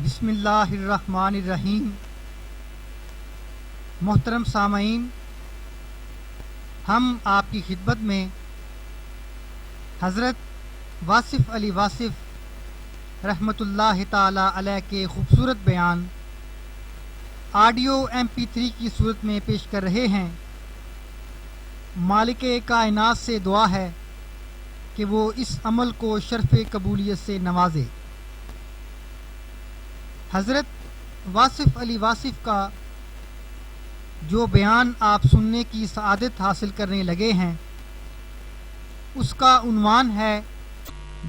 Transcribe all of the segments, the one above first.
بسم اللہ الرحمن الرحیم۔ محترم سامعین، ہم آپ کی خدمت میں حضرت واصف علی واصف رحمۃ اللہ تعالی علیہ کے خوبصورت بیان آڈیو MP3 کی صورت میں پیش کر رہے ہیں۔ مالک کائنات سے دعا ہے کہ وہ اس عمل کو شرف قبولیت سے نوازے۔ حضرت واصف علی واصف کا جو بیان آپ سننے کی سعادت حاصل کرنے لگے ہیں، اس کا عنوان ہے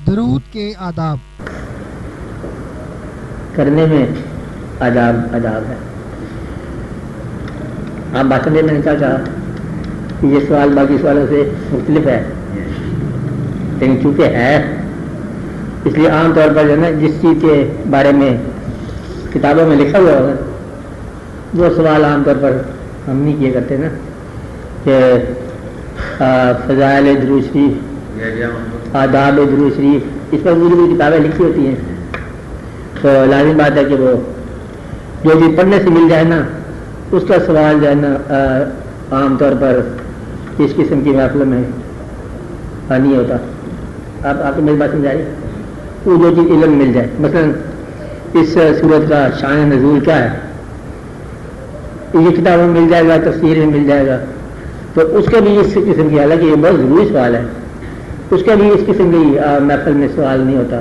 درود کے آداب۔ کرنے میں آداب ہے۔ آپ بات میں نے کیا کہا کہ یہ سوال باقی سوالوں سے مختلف ہے، لیکن چونکہ ہے اس لیے عام طور پر جو ہے نا جس چیز کے بارے میں کتابوں میں لکھا ہوا ہوگا وہ سوال عام طور پر ہم نہیں کیے کرتے نا، کہ فضائل درود شریف، آداب درود شریف، اس پر پوری کتابیں لکھی ہوتی ہیں، تو لازم بات ہے کہ وہ جو بھی پڑھنے سے مل جائے نا اس کا سوال جو ہے نا عام طور پر اس قسم کی محفلوں میں نہیں ہوتا۔ آپ کو میری بات سمجھا رہی؟ وہ جو چیز علم مل جائے، مثلا اس صورت کا شان نزول کیا ہے، یہ کتابوں میں مل جائے گا، تفسیر میں مل جائے گا، تو اس کا بھی اس قسم کی، حالانکہ یہ بہت ضروری سوال ہے، اس کا بھی اس قسم کی محفل میں سوال نہیں ہوتا۔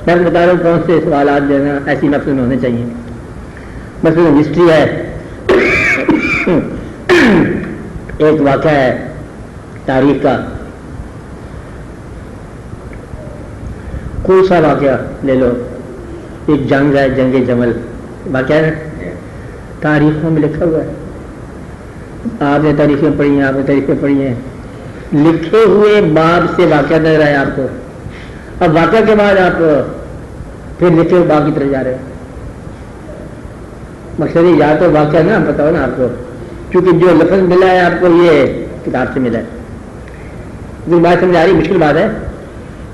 میں بتا رہا ہوں کون سے سوالات جو ہے نا ایسی محفل میں ہونے چاہیے۔ مثلا ہسٹری ہے، ایک واقعہ ہے تاریخ کا، کوئی سا واقعہ لے لو، ایک جنگ ہے، جنگ جمل، واقعہ ہے تاریخوں میں لکھا ہوا ہے، آپ نے تاریخیں پڑھی ہیں، آپ نے تاریخیں پڑھی ہیں، لکھے ہوئے باب سے واقعہ نظر آیا آپ کو، اب واقعہ کے بعد آپ پھر لکھے ہوئے باب کی طرف جا رہے ہیں۔ مقصد یا تو واقعہ نا پتا ہو نا آپ کو، کیونکہ جو لفظ ملا ہے آپ کو یہ کتاب سے ملا ہے۔ بات سمجھ آ رہی؟ مشکل بات ہے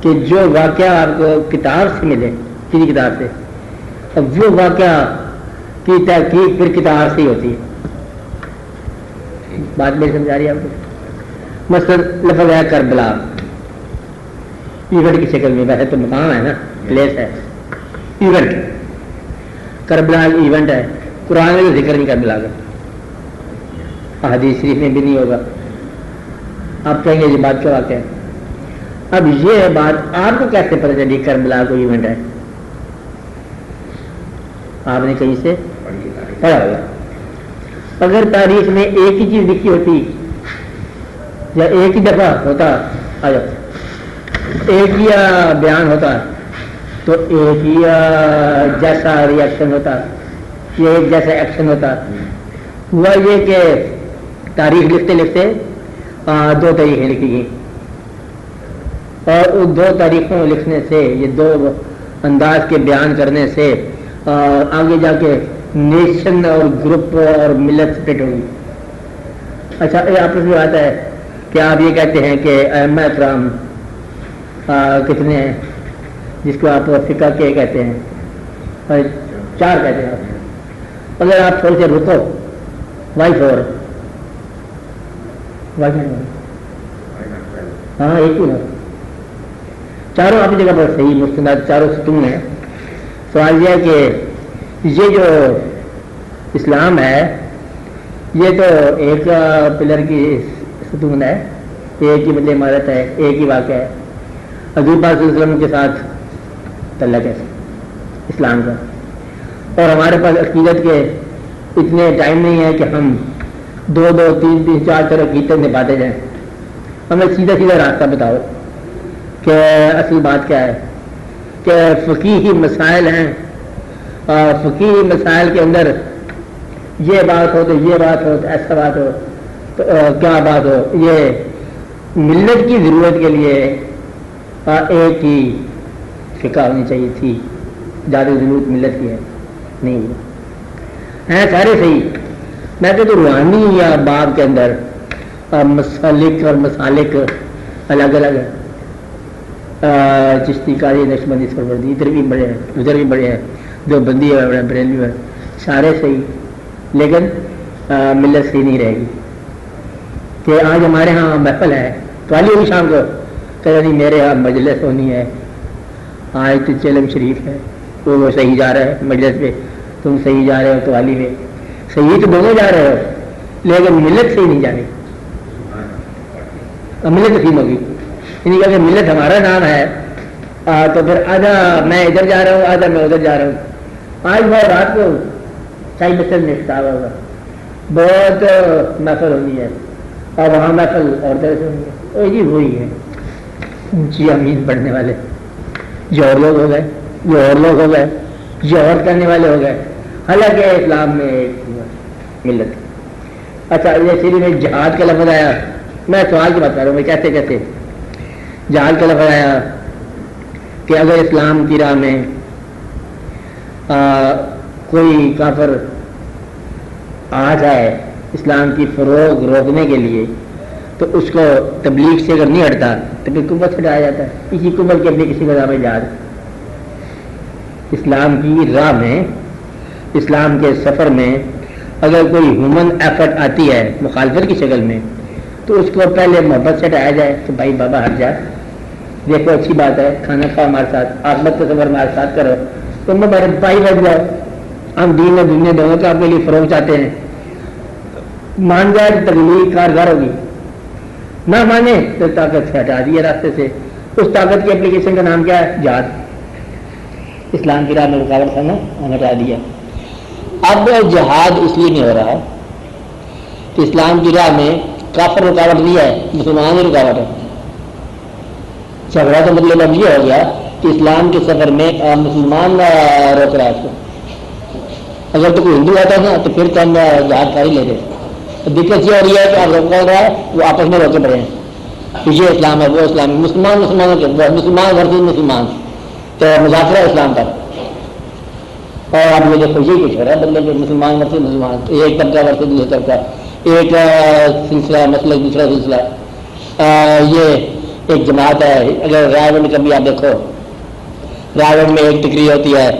کہ جو واقعہ آپ کو کتاب سے ملے، کسی کتاب سے، اب وہ واقعہ کی تحقیق پھر کتاب سے ہی ہوتی ہے۔ بات میری سمجھ آ رہی ہے آپ کو؟ مثلا لفظ ہے کربلا، ایونٹ کی شکل میں، ویسے تو مقام ہے نا، پلیس ہے، ایونٹ کربلا ایونٹ ہے، قرآن میں ذکر نہیں کربلا کا، حدیث شریف میں بھی نہیں ہوگا۔ آپ کہیں گے یہ بات کیا واقعہ ہے؟ اب یہ بات آپ کو کیسے پتہ چلی کربلا کو ایونٹ ہے؟ آپ نے کہیں سے پڑھا ہوگا۔ اگر تاریخ میں ایک ہی چیز لکھی ہوتی یا ایک ہی دفعہ ہوتا، ایک ہی بیان ہوتا تو ایک ہی جیسا ریئیکشن ہوتا، یہ ایک جیسا ایکشن ہوتا۔ ہوا یہ کہ تاریخ لکھتے لکھتے دو تاریخیں لکھی گئیں، اور ان دو تاریخوں لکھنے سے، یہ دو انداز کے بیان کرنے سے آگے جا کے نیشن اور گروپ اور ملت سپریٹ ہوگی۔ اچھا، یہ آپس میں بات ہے کہ آپ یہ کہتے ہیں کہ ائمہ کرام کتنے ہیں، جس کو آپ فقہ کے کہتے ہیں، 4 کہتے ہیں آپ۔ اگر آپ تھوڑے سے رکو، Y4 ہاں ایک ہی نا، چاروں اپنی جگہ پر صحیح مستند، چاروں ستون ہیں۔ سوال یہ ہے کہ یہ جو اسلام ہے یہ تو ایک پلر کی ستون ہے، ایک ہی مطلب عمارت ہے، ایک ہی واقعہ ہے، حضور پاک صلی اللہ علیہ وسلم کے ساتھ تعلق ہے اسلام کا، اور ہمارے پاس عقیدت کے اتنے ٹائم نہیں ہے کہ ہم 2 3 4 عقیدت نبھاتے جائیں۔ ہمیں سیدھا سیدھا راستہ بتاؤ کہ اصل بات کیا ہے، کہ فقیہی مسائل ہیں، فقیہی مسائل کے اندر یہ بات ہو تو یہ بات ہو، تو ایسا بات ہو تو کیا بات ہو، یہ ملت کی ضرورت کے لیے ایک ہی فقہ ہونی چاہیے تھی، زیادہ ضرورت ملت کی ہے نہیں ہے سارے صحیح۔ میں تو روحانی یا باب کے اندر مسالک اور مسالک الگ الگ ہے، چشتی قادری نقشبندی سروردی، ادھر بھی بڑے ہیں ادھر بھی بڑے ہیں، دو بندی ہے بریلوی ہے سارے صحیح, لیکن ملت صحیح نہیں رہے گی. کہ آج ہمارے ہاں محفل ہے تو والی ہوئی شام کو کہ نہیں میرے ہاں مجلس ہونی ہے, آج تو چلم شریف ہے وہ صحیح جا رہا ہے مجلس پہ, تم صحیح جا رہے ہو تو والی میں صحیح تو دونوں جا رہے ہو لیکن ملت صحیح نہیں جا رہی. ملت تقسیم ہوگی یعنی کہ ملت ہمارا نام ہے تو پھر آدھا میں ادھر جا رہا ہوں آدھا میں ادھر جا رہا ہوں. آج وہ رات کو چائی بسر میں اختار ہوگا, بہت محفل ہونی ہے اور وہاں محفل اور طرح سے ہونی ہے. جی وہی ہے اونچی امین پڑھنے والے جو اور لوگ ہو گئے, جو اور لوگ ہو گئے, جو اور کرنے والے ہو گئے. حالانکہ اسلام میں ایک ملت. اچھا یہ سری میں جہاد کا لفظ آیا, میں سوال کی بات کر رہا ہوں میں کہتے کہتے جہاد کا لفظ آیا کہ اگر اسلام کی راہ میں کوئی کافر آ جائے اسلام کی فروغ روکنے کے لیے تو اس کو تبلیغ سے اگر نہیں ہٹتا تو پھر قوت ہٹایا جاتا ہے. اسی قوت کی اپنی کسی کا نام جہاد. اسلام کی راہ میں اسلام کے سفر میں اگر کوئی ہیومن ایفرٹ آتی ہے مخالفت کی شکل میں تو اس کو پہلے محبت سے ہٹایا جائے کہ بھائی بابا ہٹ جا, دیکھو اچھی بات ہے کھانا کھاؤ ہمارے ساتھ, آخرت کا سفر ہمارے ساتھ کرو, تم ہمارے بھائی بن جاؤ, ہم دین اور دنیا دونوں کو آپ کے لیے فروغ چاہتے ہیں. مان جائے تو تبلیغ کارگر ہوگی, نہ مانے تو طاقت سے ہٹا دیے راستے سے. اس طاقت کی اپلیکیشن کا نام کیا ہے؟ جہاد. اسلام کی راہ میں رکاوٹ کرنا ہٹا دیا. اب جہاد اس لیے نہیں ہو رہا کہ اسلام کی راہ میں کافر رکاوٹ دیا ہے, مسلمان ہی رکاوٹ ہے. جھگڑا تو مطلب اب یہ ہو گیا کہ اسلام کے سفر میں مسلمان روک رہا ہے اس کو. اگر تو کوئی ہندو آتا نا تو پھر تو ہم جہاد کاری لے رہے. دقت یہ ہو رہی ہے کہ آپ روک رہا ہے وہ آپس میں روکے پڑے ہیں, یہ اسلام ہے وہ اسلام ہے, مسلمانوں کے مسلمان ورسز مسلمان تو مذاکرہ اسلام پر. اور اب یہ دیکھو یہ کچھ ہو رہا ہے بدلے مسلمان ورسز مسلمان, ایک طبقہ ورسز دوسرا طبقہ, ایک سلسلہ مسئلہ دوسرا سلسلہ. یہ ایک جماعت ہے. اگر رائے گنج کا بھی آپ دیکھو, رائے گنج میں ایک ٹکری ہوتی ہے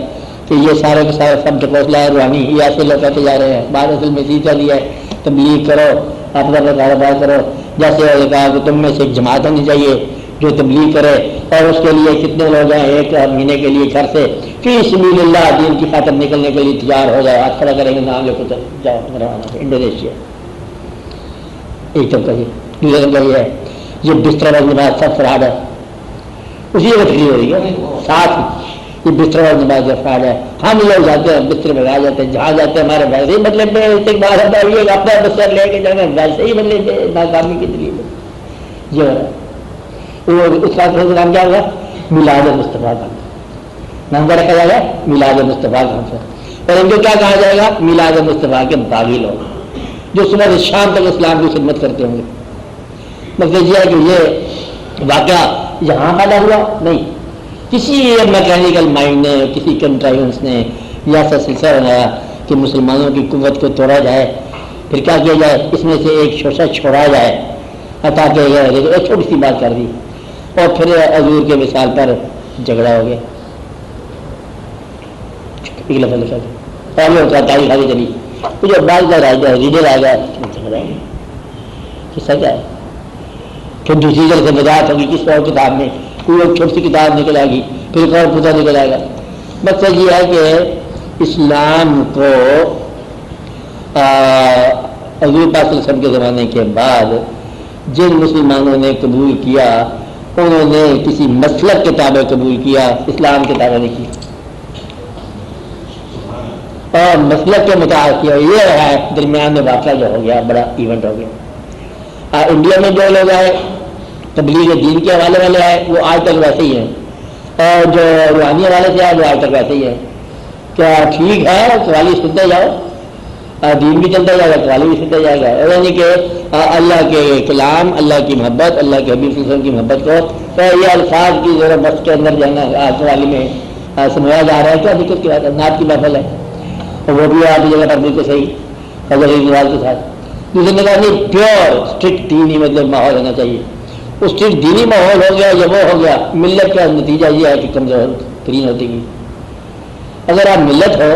کہ یہ سارے کے سارے سب ڈپوسلا ہے روحانی, یہ ایسے لوگ کہتے جا رہے ہیں. بعد اصل میں چیز چلی ہے تبلیغ کرو اپنا کاروبار کرو. جیسے کہا کہ تم میں سے ایک جماعت ہونی چاہیے جو تبلیغ کرے, اور اس کے لیے کتنے لوگ ہیں ایک مہینے کے لیے گھر سے فی سبیل اللہ دین کی خاطر نکلنے کے لیے تیار ہو جائے. ہاتھ کھڑا کریں گے نام لے کر جاؤ روانہ. انڈونیشیا ایک طبقہ یہ, دوسرا طبقہ یہ ہے یہ بستر والی نماز سب فراڈ ہے, اسی جگہ تکلیف ہو رہی ہے. ساتھ یہ بستر والی نماز جو فراڈ ہے, ہم لوگ جاتے ہیں بستر میں جاتے ہیں, جہاں جاتے ہیں ہمارے ویسے ہی مطلب استقبال ہوتا ہے, یہ اپنا بستر لے کے جانا ویسے ہی مطلب ناکامی کی دلیل یہ ہو رہا ہے. اس کا نام کیا ہوگا؟ میلاد مصطفیٰ کا نام کیا رکھا جائے گا؟ میلاد مصطفیٰ کا. اور ان کو کیا کہا جائے گا؟ میلاد مصطفیٰ کے باغی لوگ جو صبح سے شام تک اسلام کی خدمت کرتے ہوں گے. مطلب یہ ہے کہ یہ واقعہ یہاں پیدا ہوا نہیں, کسی میکینیکل مائنڈ نے کسی کنٹرائنس نے یہ ایسا سلسلہ بنایا کہ مسلمانوں کی قوت کو توڑا جائے. پھر کیا کیا جائے؟ اس میں سے ایک شوشہ چھوڑا جائے تاکہ ایک چھوٹی سی بات کر دی اور پھر حضور کے وصال پر جھگڑا ہو گیا. پہلے تاریخ آگے چلی مجھے بعض بار آ گیا ریڈر آ گیا جھگڑا ہو گیا. قصہ کیا ہے؟ پھر دوسری جگہ سے وضاحت ہوگی کس اور کتاب میں کوئی ایک چھوٹی سی کتاب نکل آئے گی, پھر ایک اور پتا نکل آئے گا. مقصد یہ ہے کہ اسلام کو حضور پاک صلی اللہ علیہ وسلم کے زمانے کے بعد جن مسلمانوں نے قبول کیا انہوں نے کسی مسلک کے تابع قبول کیا, اسلام کے تابع نہیں کیا. اور مسلک کے مطابق یہ ہے درمیان میں واقعہ جو ہو گیا بڑا ایونٹ ہو گیا. انڈیا میں جو لوگ آئے تبلیغ دین کے حوالے والے آئے وہ آج تک ویسے ہی ہیں, اور جو روحانی حوالے سے آئے وہ آج تک ویسے ہی ہیں. کیا ٹھیک ہے سوالی سنتے جاؤ, دین بھی چلتا جائے گا سوالی بھی سنتے جائے گا. یعنی کہ اللہ کے کلام, اللہ کی محبت, اللہ کے حبیب صلی اللہ علیہ وسلم کی محبت کو تو یہ الفاظ کی ذرا بس کے اندر جانا سوالی میں سمجھا جا رہا ہے. کیا دقت کی بات ہے؟ نعت کی محفل ہے اور وہ بھی آپ کی جگہ پر بالکل صحیح حضرت نواز کے ساتھ. دوسرے نے کہا نہیں پیور اسٹرکٹ دینی مطلب ماحول ہونا چاہیے. وہ اسٹرکٹ دینی ماحول ہو گیا یا وہ ہو گیا, ملت کا نتیجہ یہ ہے کہ کمزور ترین ہوتی گئی. اگر آپ ملت ہو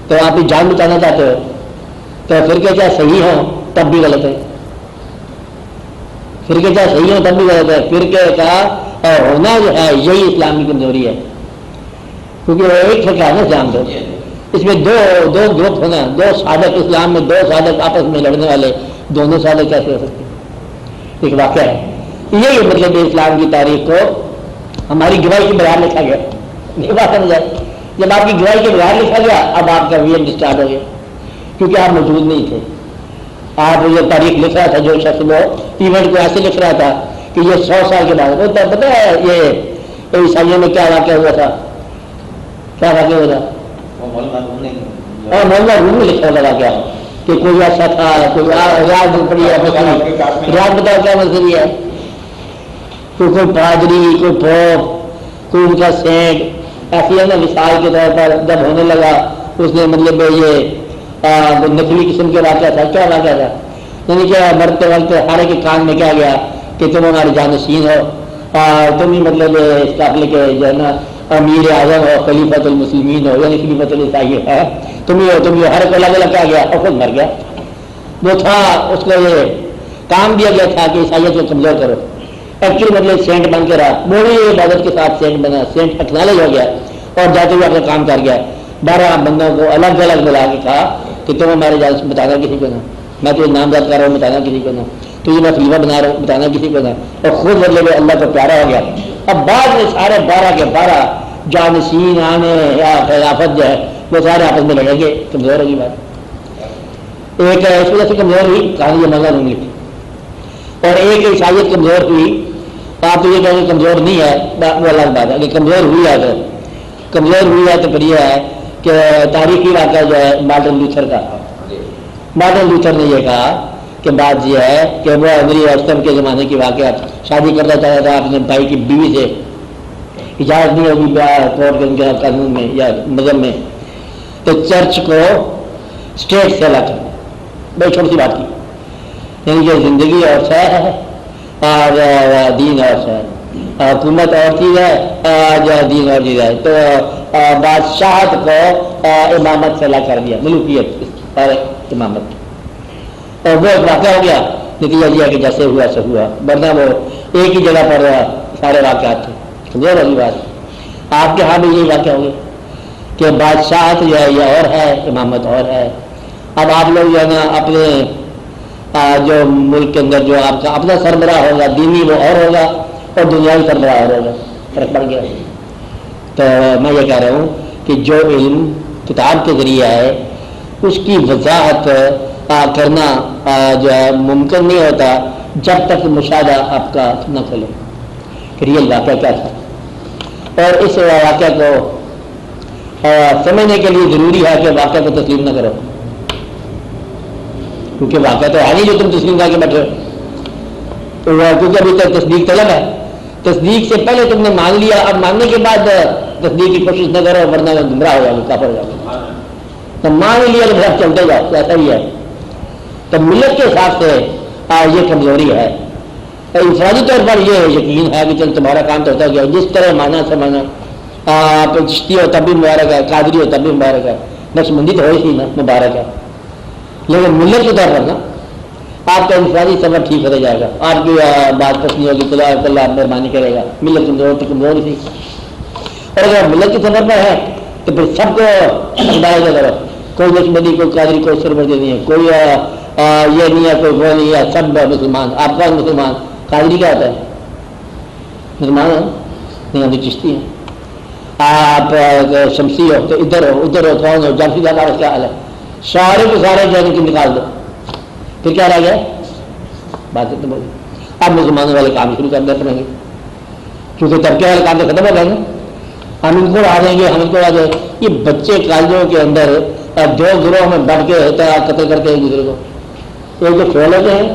تو آپ کی جان بچانا چاہتے ہو تو فرقے کیا صحیح ہو تب بھی غلط ہے، فرقے کیا صحیح ہو تب بھی غلط ہے. فرقے کا ہونا جو ہے یہی اسلام کی کمزوری ہے، کیونکہ وہ ایک فرقہ ہے نا اسلام تو اس میں دو گروپ ہونا، دو صادق اسلام میں، دو صادق آپس میں لڑنے والے، دونوں صادق کیسے ہو سکتے ہیں؟ ایک واقعہ ہے یہی مطلب اسلام کی تاریخ کو ہماری گواہی کے بغیر لکھا گیا. یہ بات سمجھ آئی؟ جب آپ کی گواہی کے بغیر لکھا گیا اب آپ کا ویم اسٹارٹ ہو گیا، کیونکہ آپ موجود نہیں تھے. آپ یہ تاریخ لکھ رہا تھا، جو شخص وہ ایونٹ کو ایسے لکھ رہا تھا کہ یہ 100 سال کے بعد ہوتا ہے. پتہ ہے یہ عیسائیوں میں کیا واقعہ ہوا تھا؟ کیا واقعہ ہوا تھا؟ اور مولانا روم میں لکھا ہوا واقعہ کہ کوئی ایسا تھا، کوئی ریاض پڑی ہے، ریاض بتاؤ کیا مسئلہ ہے؟ کوئی پادری، کوئی پوپ، کوئی ان کا سینٹ ایسی ہے نا مثال کے طور پر جب ہونے لگا اس نے مطلب یہ نقلی قسم کے واقعہ تھا. کیا واقعہ تھا؟ یعنی کہ مرتے وقت ہر ایک کان میں کیا گیا کہ تم ہمارے جانشین ہو اور تم ہی مطلب اس قافلے کے جو ہے نا امیر اعظم ہو، خلیفۃ المسلمین ہو، یعنی خلیفۃ العیسائی ہے، تم ہی ہر ایک الگ الگ کیا گیا اور خود مر گیا. وہ تھا اس کو یہ کام دیا گیا تھا کہ عیسائیت کو کمزور کرو. ایکچولی مطلب سینٹ بن کے رہا، بڑی عبادت کے ساتھ سینٹ بنا، سینٹ اکنالج ہو گیا اور جاتے ہوئے اپنا کام کر گیا. 12 بندوں کو الگ الگ بلا کے کہا کہ تم ہمارے جان بتانا کسی کو نہ، میں تجھے نام یاد کر رہا ہوں بتانا کسی کو نہ، تجھے میں خلیفہ بنا رہا ہوں بتانا کسی کو نہ، اور خود مطلب اللہ کو پیارا ہو گیا. اب بعد میں سارے 12 کے 12 جانشین آنے یا خلافت جو ہے وہ سارے آپس میں لڑیں گے. کمزور ہوگی بات. ایک اس وجہ سے کمزور ہوئی کہانی یہ مزہ نہیں لکھی، اور ایک عیسائیت کمزور ہوئی. آپ تو یہ کہیں گے کمزور نہیں ہے، وہ الگ بات ہے کہ کمزور ہوئی ہے. اگر کمزور ہوئی ہے تو پھر یہ ہے کہ تاریخی واقعہ جو ہے مارٹن لوتھر کا. مارٹن لوتھر نے یہ کہا کہ بات یہ ہے کہ وہ امری اسٹم کے زمانے کی واقعہ، شادی کرنا چاہتا تھا اپنے بھائی کی بیوی سے، اجازت نہیں ہوگی کورٹ کے ان کے قانون میں یا مذہب میں، تو چرچ کو اسٹیٹ سے الگ کر. بڑی چھوٹی سی بات کی، یعنی کہ زندگی اور شے ہے اور دین اور شے، حکومت اور چیز ہے جو دین اور چیز ہے. تو بادشاہت کو امامت سے الگ کر دیا، ملوکیت اور امامت. اور وہ ایک واقعہ ہو گیا، نتیجہ یہ کہ جیسے ہوا ایسے ہوا، ورنہ وہ ایک ہی جگہ پر سارے واقعات تھے. کمزور والی بات. آپ کے ہاں بھی یہی واقعہ ہو گیا کہ بادشاہت جو ہے یہ اور ہے، امامت اور ہے. اب آپ لوگ جو ہے نا اپنے جو ملک کے اندر جو آپ کا اپنا سربراہ ہوگا دینی وہ اور ہوگا اور دنیاوی سربراہ اور ہوگا، فرق پڑ گیا. تو میں یہ کہہ رہا ہوں کہ جو علم کتاب کے ذریعے ہے اس کی وضاحت کرنا جو ہے ممکن نہیں ہوتا جب تک مشاہدہ آپ کا نہ کھلے کہ ریئل واقعہ کیا تھا. اور اس واقعہ کو سمجھنے کے لیے ضروری ہے کہ واقعہ کو تسلیم نہ کرو، کیونکہ واقعہ تو ہے نہیں جو تم تسلیم کر کے بیٹھے ہو، کیونکہ ابھی تک تصدیق طلب ہے. تصدیق سے پہلے تم نے مان لیا، اب ماننے کے بعد تصدیق کی کوشش نہ کرو ورنہ گمراہ ہو جاؤ، کافر ہو جاؤ. تو مان لیا تو پھر چلتے جاؤ، ایسا ہی ہے. تو ملت کے حساب سے یہ کمزوری ہے. انفرادی طور پر یہ یقین ہے کہ چل تمہارا کام تو ہوتا گیا، جس طرح مانا سے مانا. آپ چشتی ہو تب بھی مبارک ہے، قادری ہو تب بھی مبارک ہے، نقشبندی تو ہوئی تھی نا مبارک ہے. لیکن ملت کے طور پر نا آپ کا انفرادی سفر ٹھیک ہوتا جائے گا، آپ کی بات پسند ہوگی، خدا اللہ مہربانی کرے گا. ملت کمزور تو کمزور ہی تھی، اور اگر ملت کے سفر پر ہے تو پھر سب کو ہدایت کرو. کوئی نقشبندی، کوئی قادری، کوئی سربردی نہیں ہے، کوئی یہ نہیں ہے، کوئی وہ نہیں ہے، سب مسلمان. آپ کون مسلمان؟ قادری کیا ہوتا ہے؟ مسلمان ہو نہیں؟ ہم چشتی ہیں. آپ شمسی ہو تو ادھر ہو کون ہو؟ جانفی کا کیا حال ہے؟ سارے کے سارے جو کی نکال دو، پھر کیا رہ گیا؟ بات تو بولی. اب مسلمانوں والے کام شروع کرنے پڑیں گے، کیونکہ طبقے والے کام تو ختم ہو جائیں گے. ہم ان کو آ جائیں گے، ہم ان کو آ جائیں گے. یہ بچے کالجوں کے اندر 2 گروہ میں بڑھ کے ہوتا ہے، قتل کرتے ہیں ایک دوسرے کو. ایک جو فیل ہوتے ہیں،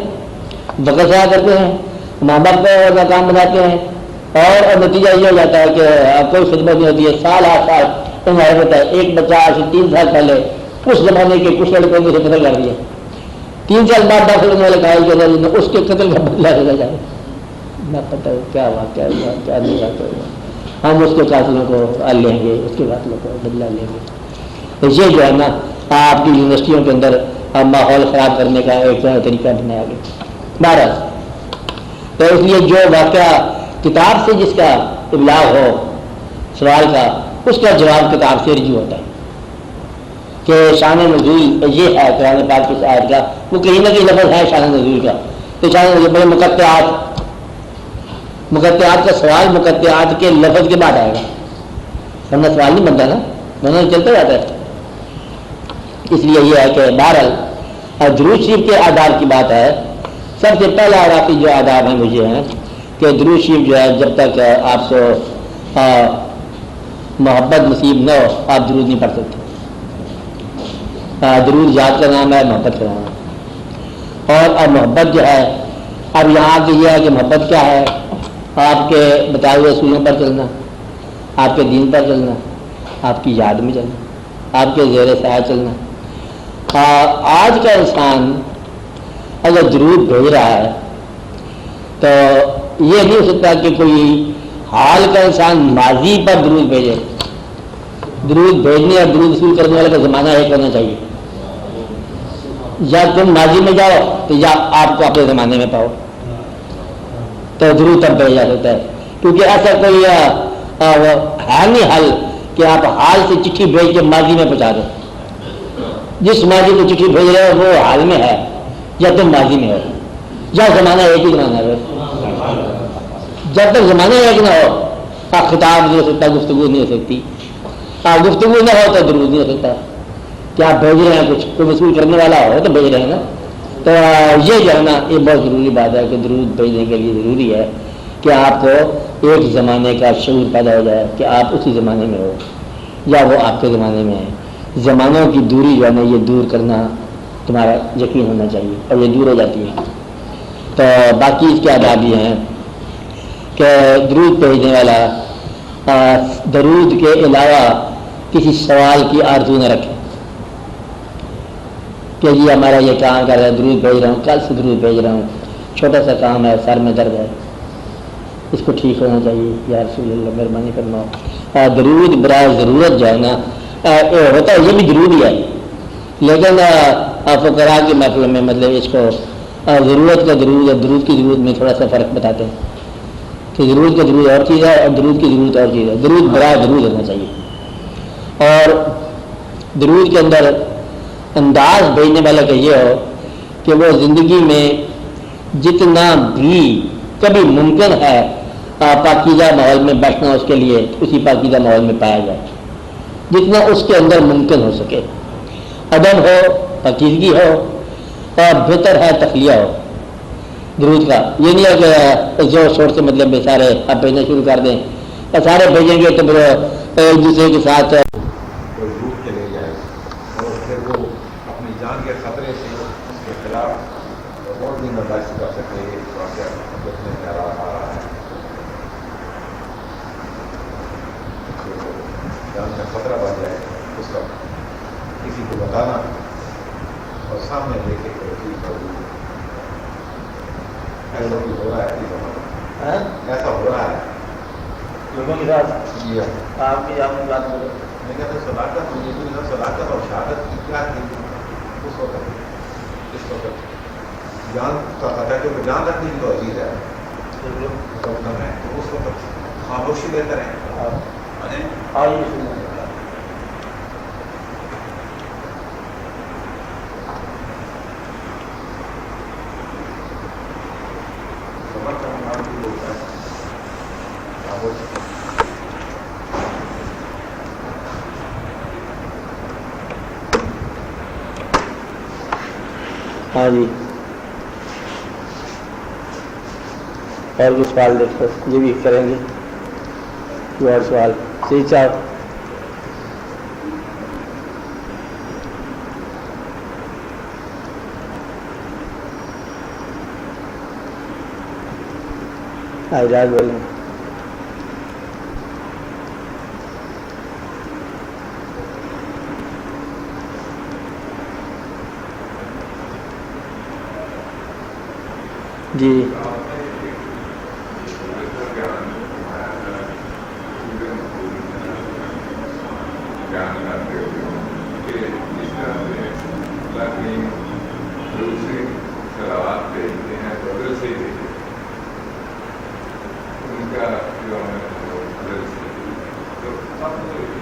وقت ضائع کرتے ہیں، ماں باپ کا کام بناتے ہیں، اور نتیجہ یہ ہو جاتا ہے کہ کوئی خدمت نہیں ہوتی ہے. سال آ سال تمہارا ہوتا ہے. ایک بچہ آج سے 3 سال پہلے اس زمانے کے کچھ لڑکوں کو قتل کر دیا، 3 سال بعد داخل ہونے والے قائل کے اس کے قتل کا بدلہ لیا جائے. نہ پتہ کیا واقعہ ہوا کیا نہیں واقعہ ہوا. ہم اس کے قاتلوں کو لیں گے، اس کے قاتلوں کو بدلہ لیں گے. تو یہ جو ہے نا آپ کی یونیورسٹیوں کے اندر ماحول خراب کرنے کا ایک طریقہ بنایا گیا. بہرحال تو اس لیے جو واقعہ کتاب سے جس کا ابلاغ ہو سوال کا، اس کا جواب کتاب سے رجوع ہوتا ہے. کہ شان نزول یہ ہے قرآن پاک کی آیت کا، وہ کہیں نہ کہیں لفظ ہے شان نزول کا. تو شان نزول مقطعات کا سوال مقطعات کے لفظ کے بعد آئے گا، ورنہ سوال نہیں بنتا نا، ورنہ چلتا جاتا ہے. اس لیے یہ ہے کہ بہرحال درود شریف کے آداب کی بات ہے. سب سے پہلا عراقی جو آداب ہیں مجھے ہیں کہ درود شریف جو ہے جب تک آپ کو محبت نصیب نہ ہو آپ درود نہیں پڑھ سکتے. درود یاد کا نام ہے، محبت کا نام ہے. اور اب محبت جو ہے، اب یہاں کے یہ ہے کہ محبت کیا ہے؟ آپ کے بتائے ہوئے اصولوں پر چلنا، آپ کے دین پر چلنا، آپ کی یاد میں چلنا، آپ کے زیر سایہ چلنا. آج کا انسان اگر درود بھیج رہا ہے تو یہ نہیں ہو سکتا کہ کوئی حال کا انسان ماضی پر درود بھیجے. درود بھیجنے اور درود وصول کرنے والے کا زمانہ ایک ہونا چاہیے. یا تم ماضی میں جاؤ تو یا آپ کو اپنے زمانے میں پاؤ تو درود تب بھیجا سکتا ہے. کیونکہ ایسا کوئی ہے نہیں حل کہ آپ حال سے چٹھی بھیج کے ماضی میں پہنچا دیں. جس ماضی کو چٹھی بھیج رہے ہو وہ حال میں ہے یا تم ماضی میں ہو، یا زمانہ ایک ہی زمانہ ہے. جب تک زمانہ ایک نہ ہو خطاب نہیں ہو سکتا، گفتگو نہیں ہو سکتی. گفتگو نہ ہو تو درود نہیں ہو سکتا. کہ آپ بھیج رہے ہیں کچھ، کوئی وصول کرنے والا ہو تو بھیج رہے ہیں نا. تو یہ جو ہے نا یہ بہت ضروری بات ہے کہ درود بھیجنے کے لیے ضروری ہے کہ آپ کو ایک زمانے کا شعور پیدا ہو جائے کہ آپ اسی زمانے میں ہو یا وہ آپ کے زمانے میں ہے. زمانوں کی دوری جو ہے نا یہ دور کرنا تمہارا یقین ہونا چاہیے اور یہ دور ہو جاتی ہے. تو باقی اس کے آداب یہ ہیں کہ درود بھیجنے والا درود کے علاوہ کسی سوال کی آرزو نہ رکھے کہ جی ہمارا یہ کام کر رہا ہے، درود بھیج رہا ہوں، کل سے درود بھیج رہا ہوں، چھوٹا سا کام ہے، سر میں درد ہے، اس کو ٹھیک ہونا چاہیے. یا رسول اللہ مہربانی کرنا. درود برائے ضرورت جو ہے نا ہوتا ہے، یہ بھی ضروری ہے، لیکن فقراء کی محفل میں مطلب اس کو ضرورت کا درود اور درود کی ضرورت میں تھوڑا سا فرق بتاتے ہیں کہ ضرورت کا درود اور چیز ہے اور درود کی ضرورت اور چیز ہے. درود برائے ضرورت ہونا چاہیے. اور درود کے اندر انداز بھیجنے والا کا یہ ہو کہ وہ زندگی میں جتنا بھی کبھی ممکن ہے پاکیزہ ماحول میں بیٹھنا اس کے لیے اسی پاکیزہ ماحول میں پایا جائے جتنا اس کے اندر ممکن ہو سکے. ادب ہو، پاکیزگی ہو اور بہتر ہے تخلیہ ہو درود کا. یہ نہیں ہے کہ زور شور سے مطلب سارے آپ بھیجنا شروع کر دیں اور سارے بھیجیں گے تو ایک دوسرے کے ساتھ جان کے خطرے سے اس کے خلاف اور بھی برداشت کر سکے. دیکھنے میں آ رہا ہے جان کا خطرہ بن جائے اس کا کسی کو بتانا اور سامنے لے کے ایسا بھی ہو رہا ہے. ایسا ہو رہا ہے لوگوں کے ساتھ آپ کی آپ بات کرو. میں کہتا ہوں صداقت مجھے صداقت اور شہادت کی کیا تھی اس وقت جان کا خطرہ جو جان رکھنے کی تو عزیز ہے تو اس وقت خاموشی بہتر ہے. ہاں جی، اور بھی سوال دیکھو یہ بھی کریں گے. کوئی اور سوال؟ صحیح صاحب اعجاز بولیں. جی کہ جس طرح سے اللہ کریم دوسری صلوات بھیجتے ہیں بدل سے ہی بھیجتے ہیں ان کا جو ہے بدل سے تو اب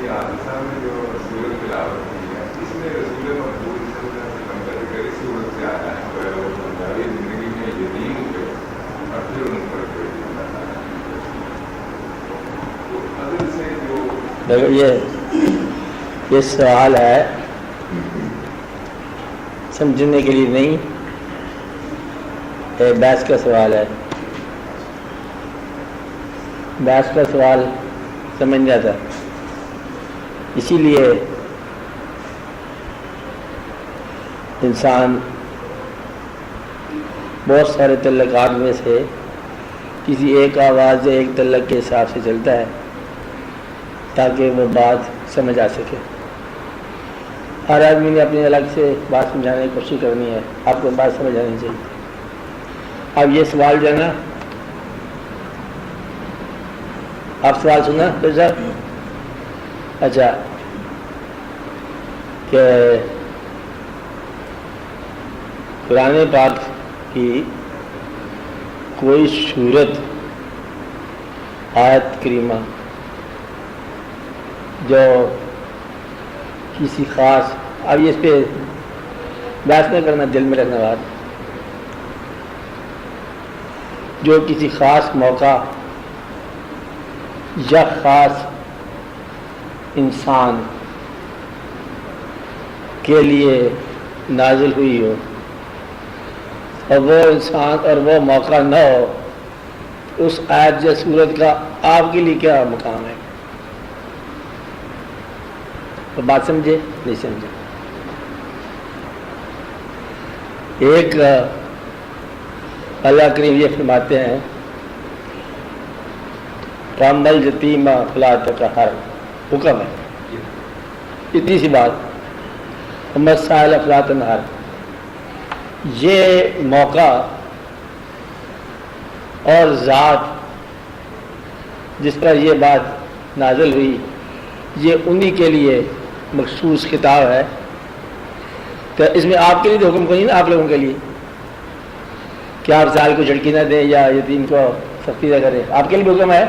یہ حادثہ میں جو سورت تلاوت کی ہے اس میں رسول مقبول صلی اللہ علیہ وسلم کا ذکر اس صورت سے آتا ہے جو ہے وہ سمجھاوی زندگی میں یتیم ہوئے اور پھر ان پر کوئی تو بدل سے جو یہ سوال ہے سمجھنے کے لیے نہیں، بحث کا سوال ہے. بحث کا سوال سمجھ جاتا، اسی لیے انسان بہت سارے تعلقات میں سے کسی ایک آواز یا ایک تعلق کے حساب سے چلتا ہے تاکہ وہ بات سمجھ آ سکے. ہر آدمی نے اپنی الگ سے بات سمجھانے کی کوشش کرنی ہے، آپ کو بات سمجھ آنی چاہیے. اب یہ سوال جو ہے نا، آپ سوال سنا پھر صاحب؟ اچھا، کہ قرآن پاک کی کوئی صورت آیت کریمہ جو کسی خاص، اب یہ اس پہ بحث نہ کرنا، دل میں رکھنا بات، جو کسی خاص موقع یا خاص انسان کے لیے نازل ہوئی ہو اور وہ انسان اور وہ موقع نہ ہو، اس آیت یا سورت کا آپ کے لیے کیا مقام ہے؟ تو بات سمجھے نہیں سمجھے؟ ایک اللہ کریم یہ فرماتے ہیں کامل یتیم فلا تقہر، حکم ہے، اتنی سی بات، مسائل فلا تنہر. یہ موقع اور ذات جس پر یہ بات نازل ہوئی یہ انہی کے لیے مخصوص خطاب ہے. تو اس میں آپ کے لیے تو حکم کو نہیں نا، آپ لوگوں کے لیے کہ آپ سال کو جھڑکی نہ دیں یا یتیم کو سختی نہ کریں، آپ کے لیے بھی حکم ہے.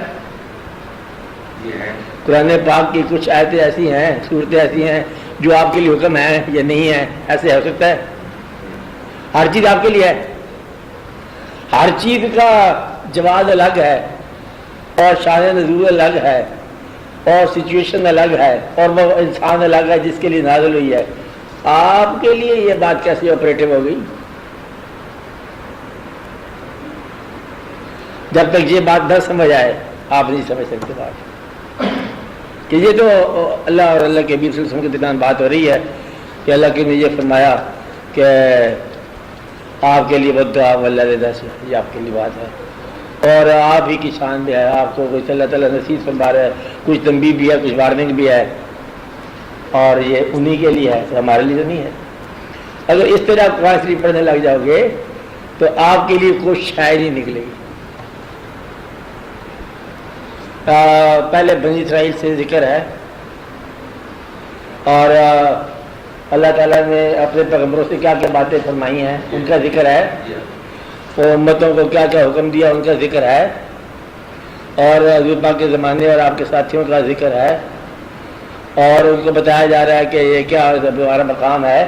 قرآن پاک کی کچھ آیتیں ایسی ہیں، صورتیں ایسی ہیں جو آپ کے لیے حکم ہے یا نہیں ہے، ایسے ہو سکتا ہے؟ ہر چیز آپ کے لیے ہے، ہر چیز کا جواز الگ ہے اور شان نزول الگ ہے اور سچویشن الگ ہے اور وہ انسان الگ ہے جس کے لیے نازل ہوئی ہے. آپ کے لیے یہ بات کیسے آپریٹو ہو گئی؟ جب تک یہ بات نہ سمجھ آئے آپ نہیں سمجھ سکتے بات کہ یہ تو اللہ اور اللہ کے نبی صلی اللہ علیہ وسلم کے درمیان بات ہو رہی ہے کہ اللہ کے نے یہ فرمایا کہ آپ کے لیے بدعا واللہ رضا سے، یہ آپ کے لیے بات ہے اور آپ ہی کی شان میں ہے. آپ کو کچھ اللہ تعالیٰ نصیب فرما رہا ہے، کچھ تنبیہ بھی ہے، کچھ وارننگ بھی ہے اور یہ انہی کے لیے ہے، ہمارے لیے تو نہیں ہے. اگر اس طرح قرآن شریف پڑھنے لگ جاؤ گے تو آپ کے لیے کوئی شاعری نکلے گی. پہلے بنی اسرائیل سے ذکر ہے اور اللہ تعالیٰ نے اپنے پیغمبروں سے کیا کیا باتیں فرمائی ہیں ان کا ذکر ہے، اور امتوں کو کیا کیا حکم دیا ان کا ذکر ہے، اور حضور پاک کے زمانے اور آپ کے ساتھیوں کا ذکر ہے، اور ان کو بتایا جا رہا ہے کہ یہ کیا ہمارا مقام ہے،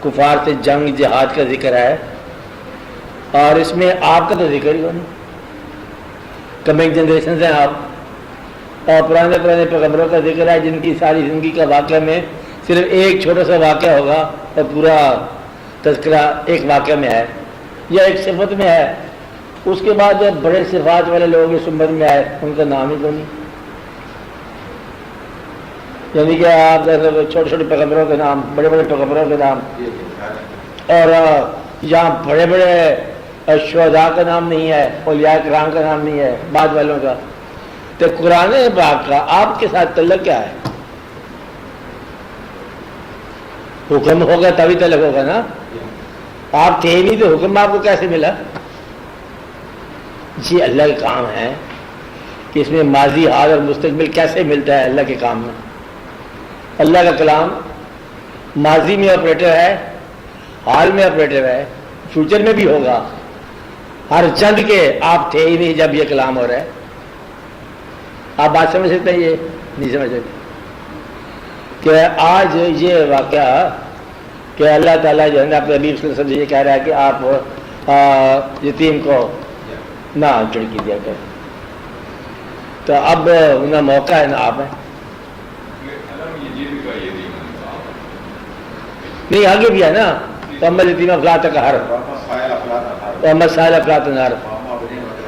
کفار سے جنگ جہاد کا ذکر ہے. اور اس میں آپ کا تو ذکر ہی نہیں، کمنگ جنریشنز ہیں آپ، اور پرانے پیغمبروں کا ذکر ہے جن کی ساری زندگی کا واقعہ میں صرف ایک چھوٹا سا واقعہ ہوگا اور پورا تذکرہ ایک واقعہ میں ہے یا ایک صفت میں ہے. اس کے بعد جب بڑے صفات والے لوگ اس امت میں آئے ان کا نام ہی تو نہیں. یعنی کہ آپ چھوٹے چھوٹے پیغمبروں کے نام، بڑے بڑے پیغمبروں کے نام، اور یہاں بڑے بڑے شہداء کا نام نہیں ہے، اولیاء کرام کا نام نہیں ہے، بعد والوں کا. تو قرآن پاک کا آپ کے ساتھ تعلق کیا ہے؟ حکم ہوگا تبھی تعلق ہوگا نا. آپ تھے نہیں تو حکم آپ کو کیسے ملا؟ یہ اللہ کا کام ہے کہ اس میں ماضی، حال اور مستقبل کیسے ملتا ہے اللہ کے کام میں. اللہ کا کلام ماضی میں آپریٹر ہے، حال میں آپریٹر ہے، فیوچر میں بھی ہوگا، ہر چند کے آپ تھے ہی نہیں جب یہ کلام ہو رہا ہے. آپ بات سمجھ سکتے ہیں؟ یہ نہیں سمجھ سکتے کہ آج یہ واقعہ کہ اللہ تعالیٰ جو ہے نا اپنے حبیب صلی اللہ علیہ وسلم یہ کہہ رہا ہے کہ آپ یتیم کو نہ چڑکی دیا کریں، تو اب نہ موقع ہے نہ آپ ہے. نہیں آگے بھی ہے نا، محمد یتیم افلاط کا ہر محمد سائل افلاط نار.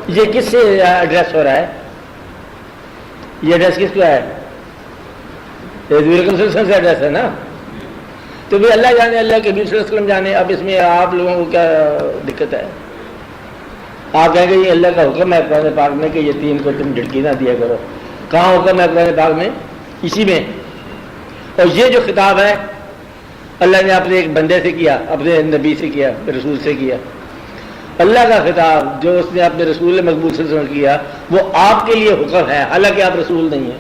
یہ کس سے ایڈریس ہو رہا ہے؟ یہ ایڈریس کس کا ہے؟ سے ایڈریس ہے نا. تو بھی اللہ جانے، اللہ کے نبی صلی اللہ علیہ وسلم جانے. اب اس میں آپ لوگوں کو کیا دقت ہے؟ آپ کہیں گے یہ اللہ کا حکم ہے قرآن پاک میں کہ یتیم کو تم جھڑکی نہ دیا کرو. کہاں حکم ہے قرآن پاک میں؟ اسی میں. اور یہ جو خطاب ہے اللہ نے اپنے ایک بندے سے کیا، اپنے نبی سے کیا، رسول سے کیا. اللہ کا خطاب جو اس نے اپنے رسول مقبول سے کیا وہ آپ کے لیے حکم ہے، حالانکہ آپ رسول نہیں ہیں.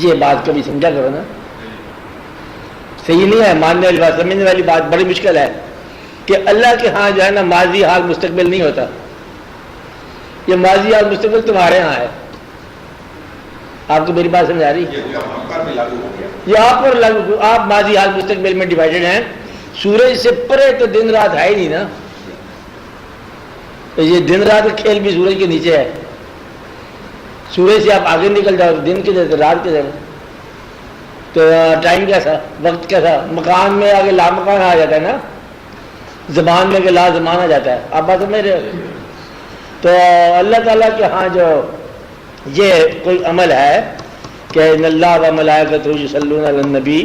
یہ بات کبھی سمجھا کرو نا. صحیح نہیں ہے، ماننے والی بات، سمجھنے والی بات بڑی مشکل ہے کہ اللہ کے ہاں جو ہے نا ماضی حال مستقبل نہیں ہوتا. یہ ماضی حال مستقبل تمہارے ہاں ہے. آپ کو میری بات سمجھ آ رہی؟ یہ آپ پر لاگو. آپ ماضی حال مستقبل میں ڈیوائیڈڈ ہیں. سورج سے پرے تو دن رات ہے ہی نہیں نا. یہ دن رات کا کھیل بھی سورج کے نیچے ہے. سورج سے آپ آگے نکل جاؤ دن کے جگہ رات کے جگہ. تو ٹائم کیسا، وقت کیسا؟ مکان میں آگے لا مکان آ جاتا ہے نا، زبان میں آگے لا زمان آ جاتا ہے. آپ بات سمجھ رہے ہو؟ تو اللہ تعالیٰ کے ہاں جو یہ کوئی عمل ہے کہ ان اللہ و ملائکتہ یصلون علی النبی،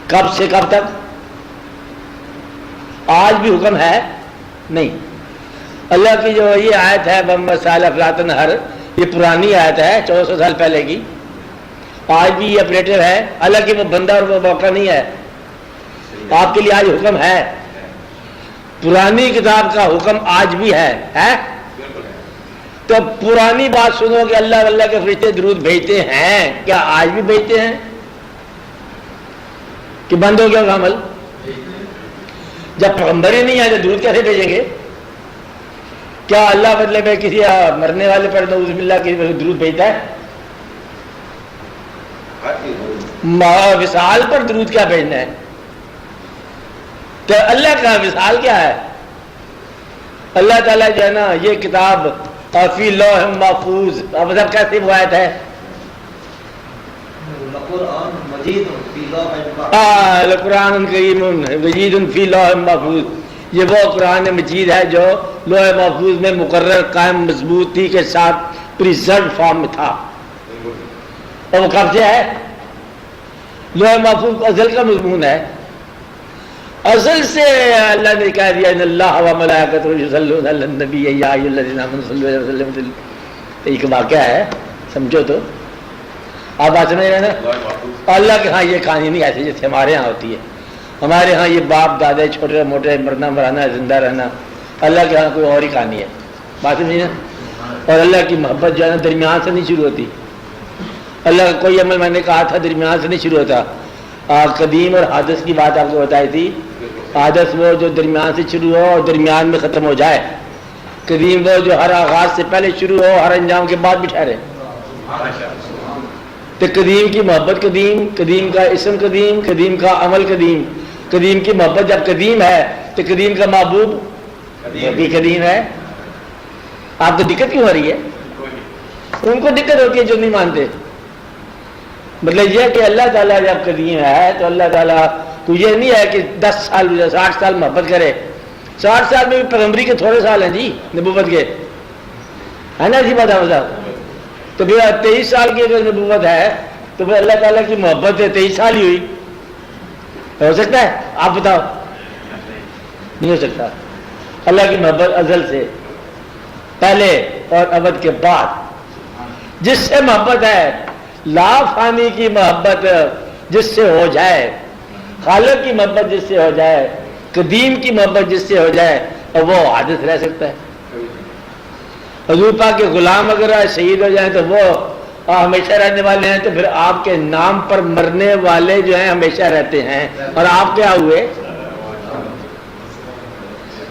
کب سے کب تک؟ آج بھی حکم ہے نہیں. اللہ کی جو یہ آیت ہے محمد صالح افلاطن ہر، یہ پرانی آیت ہے 1400 سال پہلے کی. آج بھی یہ آپریٹر ہے، اللہ کے وہ بندہ اور وہ موقع نہیں ہے. آپ کے لیے آج حکم ہے. پرانی کتاب کا حکم آج بھی ہے. تو پرانی بات سنو کہ اللہ واللہ کے فرشتے درود بھیجتے ہیں، کیا آج بھی بھیجتے ہیں کہ بند ہو گیا عمل؟ جب پیغمبر ہی نہیں آئے تو درود کیسے بھیجیں گے؟ کیا اللہ بدلے میں کسی مرنے والے پر نعوذ باللہ کی درود بھیجتا ہے؟ وصال پر درود کیا بھیجنا ہے؟ تو اللہ کا وصال کیا ہے؟ اللہ تعالیٰ جو ہے نا یہ کتاب فی لوح محفوظ، اب سب کیسی روایت ہے؟ قرآن کریم مجید فی لوح محفوظ. یہ وہ قرآن مجید ہے جو لوح محفوظ میں مقرر قائم مضبوطی کے ساتھ پریزرو فارم میں تھا. اور وہ کب سے ہے؟ لوح محفوظ کو ازل کا مضمون ہے. ازل سے اللہ نے کہہ دیا ان اللہ و ملائکتہ یصلون علی النبی یا ایھا الذین آمنوا صلوا علیہ وسلم. ایک واقعہ ہے، سمجھو تو. آپ بات سمجھ رہے ہیں نا؟ اللہ کے ہاں یہ کہانی نہیں ایسی جیسے ہمارے ہاں ہوتی ہے. ہمارے ہاں یہ باپ دادے چھوٹے موٹے مرنا مرانا زندہ رہنا. اللہ کے ہاں کوئی اور ہی کہانی ہے. بات سمجھے نا؟ اور اللہ کی محبت جو ہے نا درمیان سے نہیں شروع ہوتی. اللہ کا کوئی عمل میں نے کہا تھا درمیان سے نہیں شروع ہوتا. قدیم اور حادث کی بات آپ کو بتائی تھی. حادث وہ جو درمیان سے شروع ہو اور درمیان میں ختم ہو جائے. قدیم وہ جو ہر آغاز سے پہلے شروع ہو ہر انجام کے بعد بھی ٹھہرے. تو قدیم کی محبت قدیم، قدیم کا اسم قدیم، قدیم کا عمل قدیم. قدیم کی محبت جب قدیم ہے تو قدیم کا محبوب بھی قدیم ہے. آپ کو دقت کیوں ہو رہی ہے؟ ان کو دقت ہوتی ہے جو نہیں مانتے. مطلب یہ کہ اللہ تعالیٰ جب قدیم ہے تو اللہ تعالیٰ کو یہ نہیں ہے کہ 10 سال 60 سال محبت کرے. 60 سال میں بھی پیغمبری کے تھوڑے سال ہیں جی نبوت کے، ہے نا جی بات ہے. تو پھر 23 سال کی اگر نبوت ہے تو پھر اللہ تعالیٰ کی محبت 23 سال ہی ہوئی. ہو سکتا ہے؟ آپ بتاؤ. نہیں ہو سکتا. اللہ کی محبت ازل سے پہلے اور ابد کے بعد. جس سے محبت ہے لا فانی کی محبت جس سے ہو جائے، خالق کی محبت جس سے ہو جائے، قدیم کی محبت جس سے ہو جائے، اور وہ حادث رہ سکتا ہے. حضور پاک کے غلام اگر شہید ہو جائیں تو وہ ہمیشہ رہنے والے ہیں، تو پھر آپ کے نام پر مرنے والے جو ہیں ہمیشہ رہتے ہیں، اور آپ کیا ہوئے؟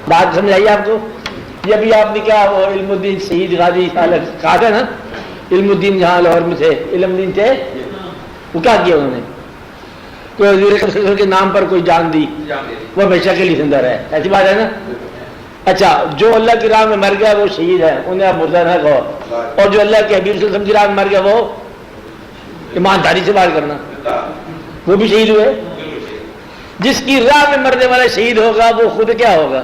بات سمجھائیے آپ کو. یہ بھی آپ نے کیا وہ علم الدین شہید غازی کہا تھا نا، علم الدین جہاں لاہور میں تھے، علم الدین تھے، وہ کیا کیا انہوں نے؟ کوئی حضور صلی اللہ علیہ وسلم کے نام پر کوئی جان دی، وہ ہمیشہ کے لیے زندہ رہے، ایسی بات ہے نا. اچھا، جو اللہ کی راہ میں مر گیا وہ شہید ہے، انہیں آپ مردہ نہ کہو، اور جو اللہ کے حبیب صلی اللہ علیہ وسلم کی راہ میں مر گیا وہ ایمانداری سے بات کرنا، وہ بھی شہید ہوئے. جس کی راہ میں مرنے والا شہید ہوگا وہ خود کیا ہوگا؟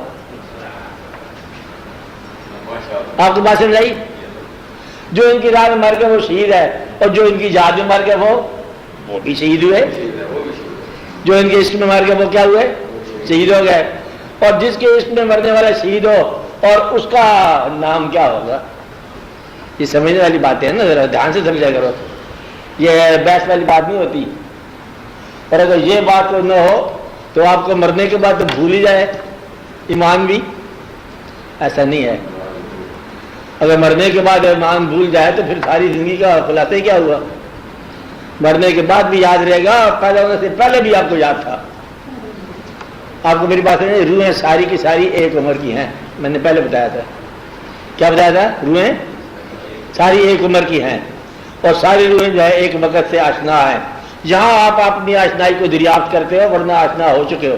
آپ کو بات سمجھ آئی؟ جو ان کی راہ میں مر گیا وہ شہید ہے، اور جو ان کی جہاد میں مر گیا وہ بھی شہید ہوئے. جو ان کے عشق میں مر گیا وہ کیا ہوئے؟ شہید ہو گئے. اور جس کے عشق میں مرنے والا شہید ہو اور اس کا نام کیا ہوگا؟ یہ سمجھنے والی باتیں ہیں نا، ذرا دھیان سے سمجھا کرو، یہ بحث والی بات نہیں ہوتی. اور اگر یہ بات نہ ہو تو آپ کو مرنے کے بعد تو بھول ہی جائے ایمان بھی، ایسا نہیں ہے. اگر مرنے کے بعد ایمان بھول جائے تو پھر ساری زندگی کا خلاصہ ہی کیا ہوا؟ مرنے کے بعد بھی یاد رہے گا، اور پیدا ہونے سے پہلے بھی آپ کو یاد تھا. آپ کو میری بات سمجھے؟ روحیں ساری کی ساری ایک عمر کی ہیں، میں نے پہلے بتایا تھا. کیا بتایا تھا؟ روحیں ساری ایک عمر کی ہیں، اور ساری روحیں جو ہے ایک وقت سے آشنا ہیں. یہاں آپ اپنی آشنائی کو دریافت کرتے ہو، ورنہ آشنا ہو چکے ہو.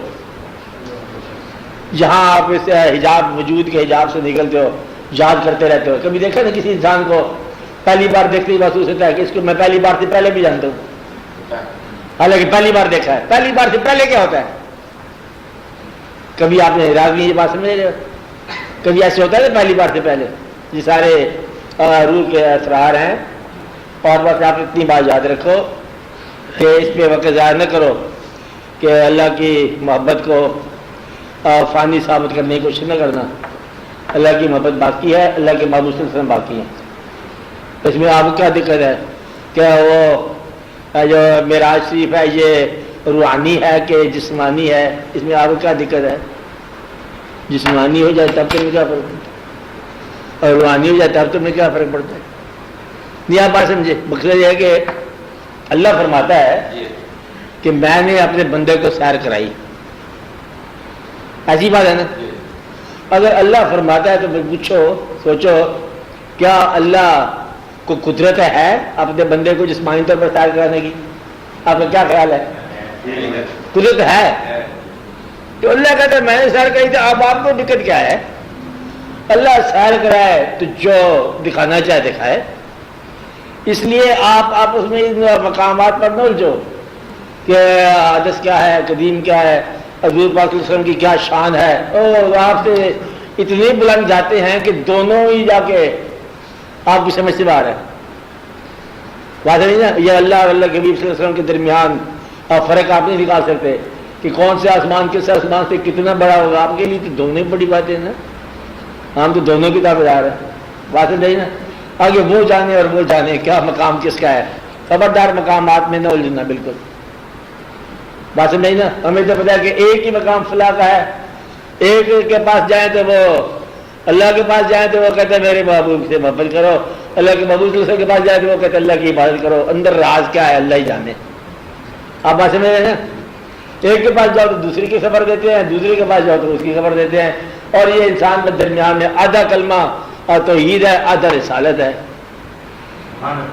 یہاں آپ اس حجاب، وجود کے حجاب سے نکلتے ہو، یاد کرتے رہتے ہو. کبھی دیکھا نا کسی انسان کو پہلی بار دیکھتے ہی محسوس ہوتا ہے کہ اس کو میں پہلی بار سے پہلے بھی جانتا ہوں، حالانکہ پہلی بار دیکھا ہے. پہلی بار سے پہلے کیا ہوتا ہے؟ کبھی آپ نے راز میں یہ بات سمجھ رہے ہو؟ کبھی ایسے ہوتا ہے نا پہلی بار سے پہلے؟ یہ سارے روح کے اسرار ہیں. اور بس آپ اتنی بات یاد رکھو کہ اس پہ وقت ضائع نہ کرو کہ اللہ کی محبت کو فانی ثابت کرنے کی کوشش نہ کرنا. اللہ کی محبت باقی ہے، اللہ کے محبوب صلی اللہ علیہ وسلم باقی ہے. اس میں آپ کو کیا دقت ہے کہ وہ جو معراج شریف ہے یہ روحانی ہے کہ جسمانی ہے؟ اس میں آپ کو کیا دقت ہے؟ جسمانی ہو جائے تب تمہیں کیا فرق پڑتا ہے، اور روحانی ہو جائے تب تمہیں کیا فرق پڑتا ہے؟ نہیں آپ بات سمجھے؟ مقصد یہ ہے کہ اللہ فرماتا ہے کہ میں نے اپنے بندے کو سیر کرائی. ایسی بات ہے نا. اگر اللہ فرماتا ہے تو پھر پوچھو، سوچو، کیا اللہ کو قدرت ہے اپنے بندے کو جسمانی طور پر سیر کرانے کی؟ آپ کا کیا خیال ہے؟ قدرت ہے. تو اللہ کہتا ہے میں نے سیر کرائی تھی، اب آپ کو دقت کیا ہے؟ اللہ سیر کرائے تو جو دکھانا چاہے دکھائے. اس لیے آپ آپس میں ان مقامات پر نہ الجھو کہ حدث کیا ہے، قدیم کیا ہے، حضور پاک صلی اللہ علیہ وسلم کی کیا شان ہے. اور آپ سے اتنے بلند جاتے ہیں کہ دونوں ہی جا کے آپ کی سمجھ سے باہر ہے. بات نہیں نا؟ یہ اللہ اور اللہ کے حبیب صلی اللہ علیہ وسلم کے درمیان فرق آپ نہیں نکال سکتے کہ کون سے آسمان کس آسمان سے کتنا بڑا ہوگا. آپ کے لیے تو دونوں ہی بڑی باتیں ہیں نا، ہم تو دونوں کی طرف جا رہے ہیں. بات نہیں نا؟ آگے وہ جانے اور وہ جانے کیا مقام کس کا ہے. خبردار مقامات میں نہ الجھنا بالکل. بات نہیں نا؟ ہمیں تو پتا ہے کہ ایک ہی مقام فلاں کا ہے. ایک کے پاس جائیں تو وہ اللہ کے پاس جائیں تو وہ کہتے ہیں میرے محبوب سے محبت کرو، اللہ کے محبوب سے کے پاس جائیں تو وہ کہتے ہیں اللہ کی عبادت کرو. اندر راز کیا ہے اللہ ہی جانے. آپ بات سمجھ رہے ہیں؟ ایک کے پاس جاؤ تو دوسری کی خبر دیتے ہیں، دوسرے کے پاس جاؤ تو اس کی خبر دیتے ہیں. اور یہ انسان کے درمیان میں آدھا کلمہ اور توحید ہے، آدھا رسالت ہے.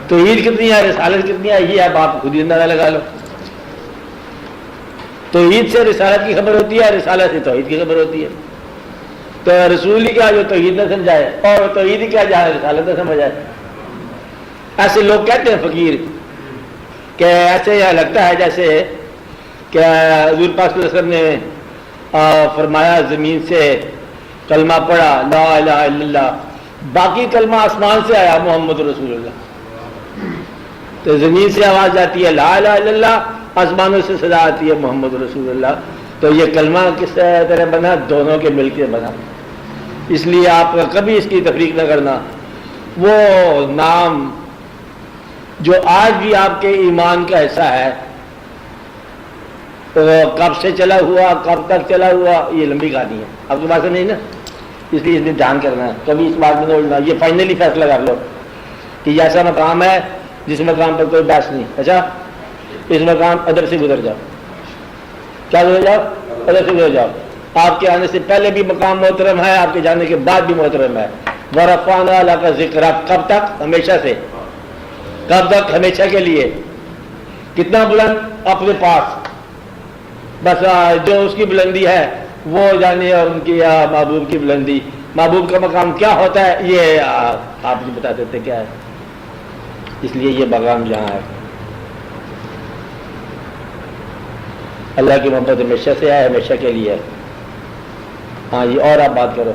توحید کتنی ہے، رسالت کتنی ہے، یہ اب آپ خود ہی اندازہ لگا لو. توحید سے رسالت کی خبر ہوتی ہے، رسالت سے توحید کی خبر ہوتی ہے. تو رسول ہی کیا جو توحید نہ سمجھائے، اور توحید ہی کیا جہاں رسالت نہ سمجھائے. ایسے لوگ کہتے ہیں فقیر کہ ایسے لگتا ہے جیسے کہ حضور پاک صلی اللہ علیہ وسلم نے فرمایا زمین سے کلمہ پڑھا لا الہ الا اللہ، باقی کلمہ آسمان سے آیا محمد رسول اللہ. تو زمین سے آواز جاتی ہے لا الہ الا اللہ، آسمانوں سے صدا آتی ہے محمد رسول اللہ. تو یہ کلمہ کس طرح بنا؟ دونوں کے مل کے بنا. اس لیے آپ کبھی اس کی تفریق نہ کرنا. وہ نام جو آج بھی آپ کے ایمان کا حصہ ہے، تو کب سے چلا ہوا، کب تک چلا ہوا، یہ لمبی کہانی ہے. آپ کے پاس نہیں نا، اس لیے اس میں دھیان کرنا ہے. کبھی اس بات میں نہ اڑنا. یہ فائنلی فیصلہ کر لو کہ یہ ایسا مقام ہے جس مقام پر کوئی بحث نہیں. اچھا اس مقام ادھر سے گزر جاؤ. کیا گزر جاؤ؟ ادھر سے گزر جاؤ. آپ کے آنے سے پہلے بھی مقام محترم ہے, آپ کے جانے کے بعد بھی محترم ہے. ورفعنا لک ذکرک, کب تک؟ ہمیشہ سے. کب تک؟ ہمیشہ کے لیے. کتنا بلند؟ اپنے پاس. بس جو اس کی بلندی ہے وہ جانے, اور ان کی محبوب کی بلندی. محبوب کا مقام کیا ہوتا ہے یہ آپ بھی بتا دیتے کیا ہے. اس لیے یہ مقام جہاں ہے اللہ کی محبت ہمیشہ سے ہے, ہمیشہ کے لیے ہے. ہاں یہ اور آپ بات کرو.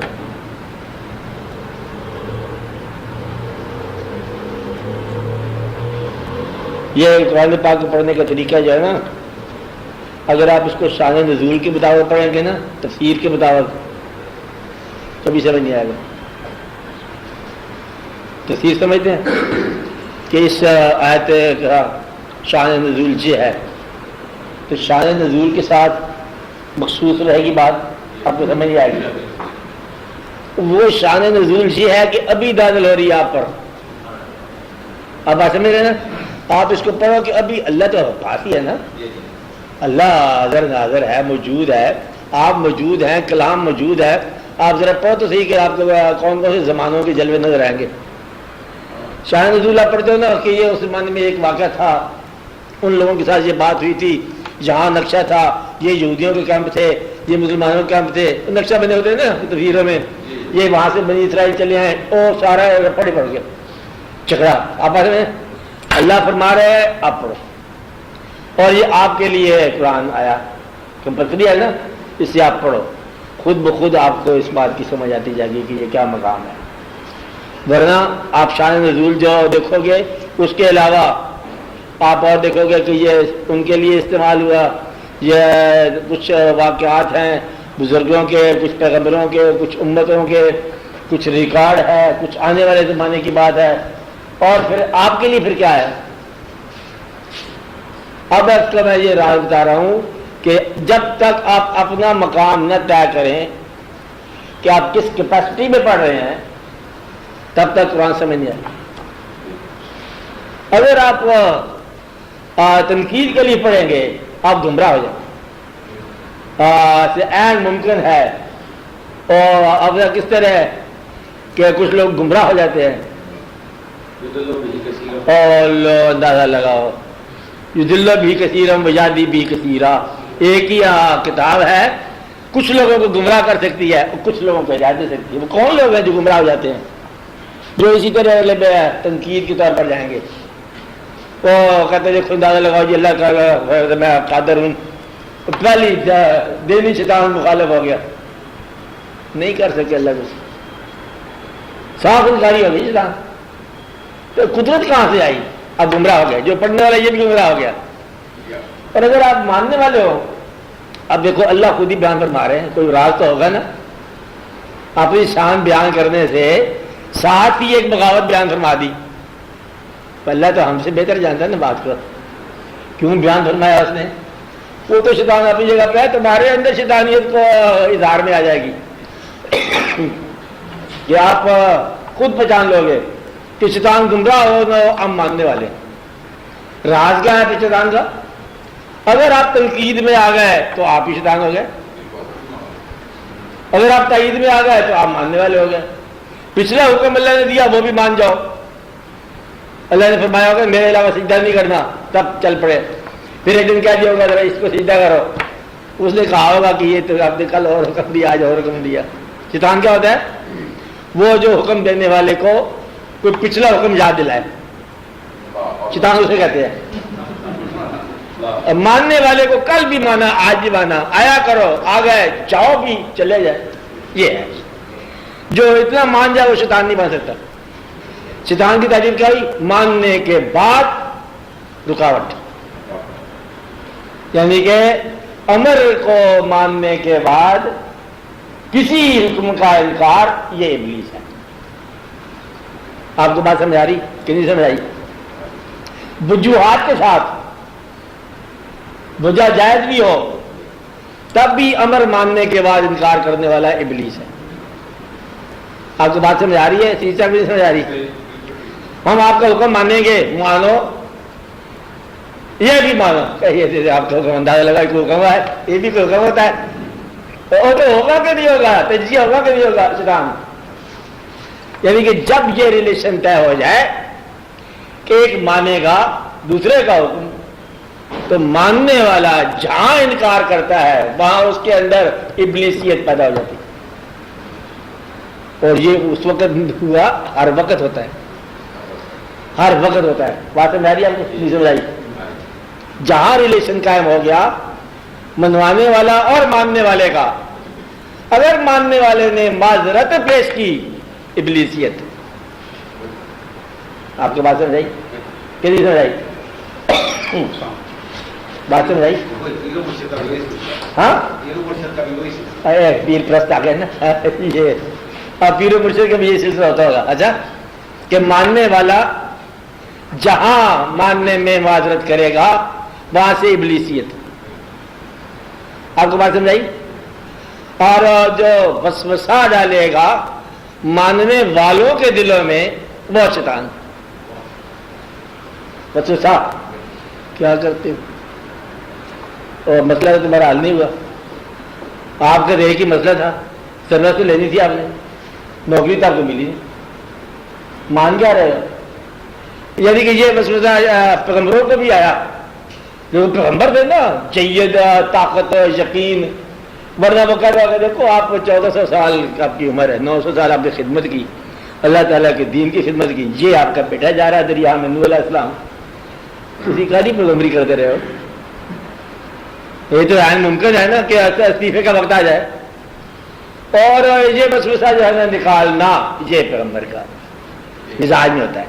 یہ قرآن پاک کو پڑھنے کا طریقہ جو ہے نا, اگر آپ اس کو شان نزول کے مطابق پڑھیں گے نا, تفسیر کے مطابق, کبھی سمجھ نہیں آئے گا. تفسیر سمجھتے ہیں کہ اس آیت کا شان نزول یہ ہے, تو شان نزول کے ساتھ مخصوص رہے گی بات, آپ کو سمجھ نہیں آئے گی. وہ شان نزول یہ ہے کہ ابھی نازل ہو رہی ہے آپ پر. اب آپ سمجھ رہے نا, آپ اس کو پڑھو کہ ابھی اللہ تو پاس ہی ہے نا, اللہ حاضر ناظر ہے, موجود ہے, آپ موجود ہیں, کلام موجود ہے. آپ ذرا پڑھو تو صحیح کہ آپ کو کون کون سے زمانوں کے جلوے نظر آئیں گے. شان نزول آپ پڑھتے ہو نا کہ یہ اس زمانے میں ایک واقعہ تھا, ان لوگوں کے ساتھ یہ بات ہوئی تھی, جہاں نقشہ تھا, یہ یہودیوں کے کیمپ تھے, یہ مسلمانوں کے کیمپ تھے, نقشہ بنے ہوتے ہیں نا تصویروں میں, یہ وہاں سے بنی اسرائیل چلے ہیں, اور سارا پڑے پڑ گیا چکرا. آپ میں اللہ فرما رہے ہیں آپ پڑھو, اور یہ آپ کے لیے قرآن آیا, کمپلسری ہے نا, اس سے آپ پڑھو. خود بخود آپ کو اس بات کی سمجھ آتی جائے گی کہ یہ کیا مقام ہے. ورنہ آپ شان نزول جو دیکھو گے, اس کے علاوہ آپ اور دیکھو گے کہ یہ ان کے لیے استعمال ہوا, یہ کچھ واقعات ہیں بزرگوں کے, کچھ پیغمبروں کے, کچھ امتوں کے, کچھ ریکارڈ ہے, کچھ آنے والے زمانے کی بات ہے, اور پھر آپ کے لیے پھر کیا ہے. اب اس کا میں یہ راز بتا رہا ہوں کہ جب تک آپ اپنا مقام نہ طے کریں کہ آپ کس کیپیسٹی میں پڑھ رہے ہیں, تب تک قرآن سمجھ نہیں آئے. اگر آپ تنقید کے لیے پڑھیں گے آپ گمراہ ہو جائیں. عین ممکن ہے, اور اب کس طرح ہے کہ کچھ لوگ گمراہ ہو جاتے ہیں, اور اندازہ لگاؤ یضل بھی کثیرا ویہدی بھی کثیرا, ایک ہی کتاب ہے, کچھ لوگوں کو گمراہ کر سکتی ہے, کچھ لوگوں کو ہدایت دے سکتی ہے. وہ کون لوگ ہیں جو گمراہ ہو جاتے ہیں؟ جو اسی طرح تنقید کے طور پر جائیں گے, وہ کہتے ہیں دیکھو اندازہ لگاؤ جی اللہ کا میں قادر ہوں, پہلی دینی شیطان مخالف ہو گیا, نہیں کر سکے اللہ کو, صاف انکاری ہو گئی شیطان. تو قدرت کہاں سے آئی؟ اب گمراہ ہو گئے. جو پڑھنے والا یہ بھی گمراہ ہو گیا. اور اگر آپ ماننے والے ہو, اب دیکھو اللہ خود ہی بیان فرما رہے ہیں, کوئی راز تو ہوگا نا. اپنی شان بیان کرنے سے ساتھ ہی ایک بغاوت بیان فرما دی. اللہ تو ہم سے بہتر جانتا ہے نا بات کو, کیوں بیان فرمایا اس نے. وہ تو شیطان اپنی جگہ پہ ہے, تمہارے اندر شیطانیت کو اظہار میں آ جائے گی کہ آپ خود پہچان لو گے کہ شیطان گمراہ ہو نہ ہو, ہم ماننے والے. راز کیا ہے پھر شیطان کا؟ اگر آپ تنقید میں آ گئے تو آپ ہی شیطان ہو گئے, اگر آپ تائید میں آ گئے تو آپ ماننے والے ہو گئے. پچھلا حکم اللہ نے دیا وہ بھی مان جاؤ. اللہ نے فرمایا ہوگا میرے علاوہ سجدہ نہیں کرنا, تب چل پڑے. پھر ایک دن کیا دیا ہوگا ذرا اس کو سجدہ کرو, اس نے کہا ہوگا کہ یہ تو آپ نے کل اور حکم دیا, آج اور حکم دیا. شیطان کیا ہوتا ہے؟ وہ جو حکم دینے والے کو کوئی پچھلا حکم یاد دلائے, شیطان اسے کہتے ہیں. ماننے والے کو کل بھی مانا, آج بھی مانا, آیا کرو, آ گئے, جاؤ بھی, چلے جائے. یہ ہے جو اتنا مان جائے وہ شیطان نہیں بن سکتا. شیطان کی تعریف کیا ہوئی؟ ماننے کے بعد رکاوٹ, یعنی کہ امر کو ماننے کے بعد کسی حکم کا انکار, یہ ابلیس ہے. آپ کو بات سمجھ آ رہی کہ نہیں سمجھ آئی؟ وجوہات کے ساتھ, وجہ جائز بھی ہو تب بھی امر ماننے کے بعد انکار کرنے والا ابلیس ہے. آپ کو بات سمجھ آ رہی ہے؟ سمجھ آ رہی؟ ہم آپ کا حکم مانیں گے، مانو، یہ بھی مانو، کہیے آپ کا حکم اندازہ لگا کوئی حکم ہے، یہ بھی کوئی حکم ہوتا ہے، وہ تو ہوگا کہ نہیں ہوگا، تجزیہ ہوگا کہ نہیں ہوگا شیطان۔ یعنی کہ جب یہ ریلیشن طے ہو جائے کہ ایک مانے گا دوسرے کا حکم، تو ماننے والا جہاں انکار کرتا ہے وہاں اس کے اندر ابلیسیت پیدا ہو جاتی ہے، اور یہ اس وقت ہوا، ہر وقت ہوتا ہے، ہر وقت ہوتا ہے۔ بات سمجھ آ رہی ہے آپ کو؟ نہیں سمجھ آئی؟ جہاں ریلیشن قائم ہو گیا منوانے والا اور ماننے والے کا، اگر ماننے والے نے معذرت پیش کی، ابلیسیت۔ آپ کی بات سمجھ آئی کہ نہیں سمجھ آئی؟ بات سمجھ آئی؟ ہاں پیر پرست آ گئے نا، یہ پیر و مرشد کا بھی یہ سلسلہ ہوتا ہوگا۔ اچھا، کہ ماننے والا جہاں ماننے میں معذرت کرے گا وہاں سے ابلیسیت۔ آپ کو بات سمجھ آئی؟ اور جو وسوسہ ڈالے گا ماننے والوں کے دلوں میں وہ شیطان۔ وسوسہ کیا کرتے ہو؟ اور مسئلہ تو تمہارا حل نہیں ہوا، آپ کا ایک ہی مسئلہ تھا، سروس تو لینی تھی آپ نے، نوکری تو آپ کو ملی نہیں، مان کیا رہے ہو؟ یعنی کہ یہ وسوسہ پیغمبروں کو بھی آیا، جو پیغمبر تھے نا، جید طاقت یقین، ورنہ وہ کہہ رہا کہ دیکھو آپ 1400 سال آپ کی عمر ہے، 900 سال آپ نے خدمت کی، اللہ تعالیٰ کے دین کی خدمت کی، یہ آپ کا بیٹا جا رہا ہے دریا میں، نوح علیہ السلام، کسی کا نہیں پیغمبری کرتے رہے ہو؟ یہ تو عین ممکن ہے نا کہ استعفے کا وقت آ جائے، اور یہ وسوسہ جو ہے نا نکالنا، یہ پیغمبر کا مزاج میں ہوتا ہے۔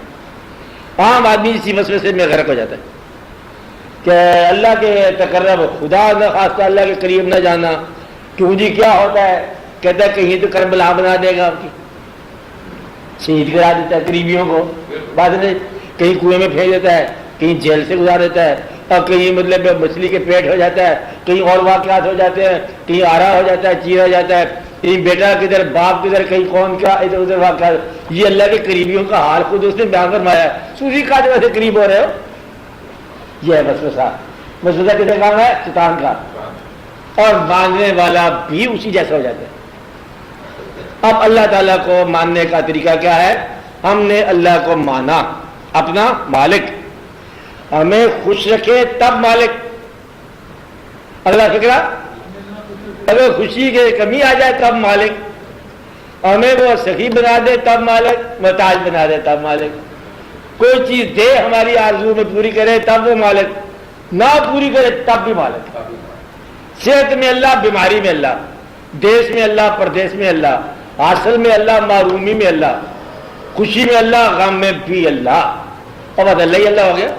عام آدمی اسی وسوسے میں غرق ہو جاتا ہے کہ اللہ کے تقرب، خدا نہ خواستہ اللہ کے قریب نہ جانا، کیوں جی کیا ہوتا ہے؟ کہتا ہے کہیں تو کربلا بنا دے گا، آپ کی شہید کرا دیتا ہے قریبیوں کو، بعد میں کہیں کنویں میں پھینک دیتا ہے، کہیں جیل سے گزار دیتا ہے، اور کہیں مطلب مچھلی کے پیٹ ہو جاتا ہے، کہیں اور واقعات ہو جاتے ہیں، کہیں آرا ہو جاتا ہے، چیرا ہو جاتا ہے، کہیں بیٹا کدھر باپ کدھر، کہیں کون کیا، ادھر ادھر واقعات۔ یہ اللہ کے قریبیوں کا حال خود اس نے بیان فرمایا ہے، صوفی کا جگہ سے قریب ہو رہے ہو، یہ ہے وسوسہ۔ وسوسہ کس کا کام ہے؟ شیطان کا، اور ماننے والا بھی اسی جیسا ہو جاتا ہے۔ اب اللہ تعالیٰ کو ماننے کا طریقہ کیا ہے؟ ہم نے اللہ کو مانا اپنا مالک، ہمیں خوش رکھے تب مالک، اللہ فکرہ، اگر خوشی کی کمی آ جائے تب مالک، ہمیں وہ سخی بنا دے تب مالک، محتاج بنا دے تب مالک، کوئی چیز دے ہماری آرزو میں پوری کرے تب وہ مالک، نہ پوری کرے تب بھی مالک۔ صحت میں اللہ، بیماری میں اللہ، دیش میں اللہ، پردیش میں اللہ، حاصل میں اللہ، محرومی میں اللہ، خوشی میں اللہ، غم میں بھی اللہ۔ اور بس اللہ ہی اللہ ہو گیا۔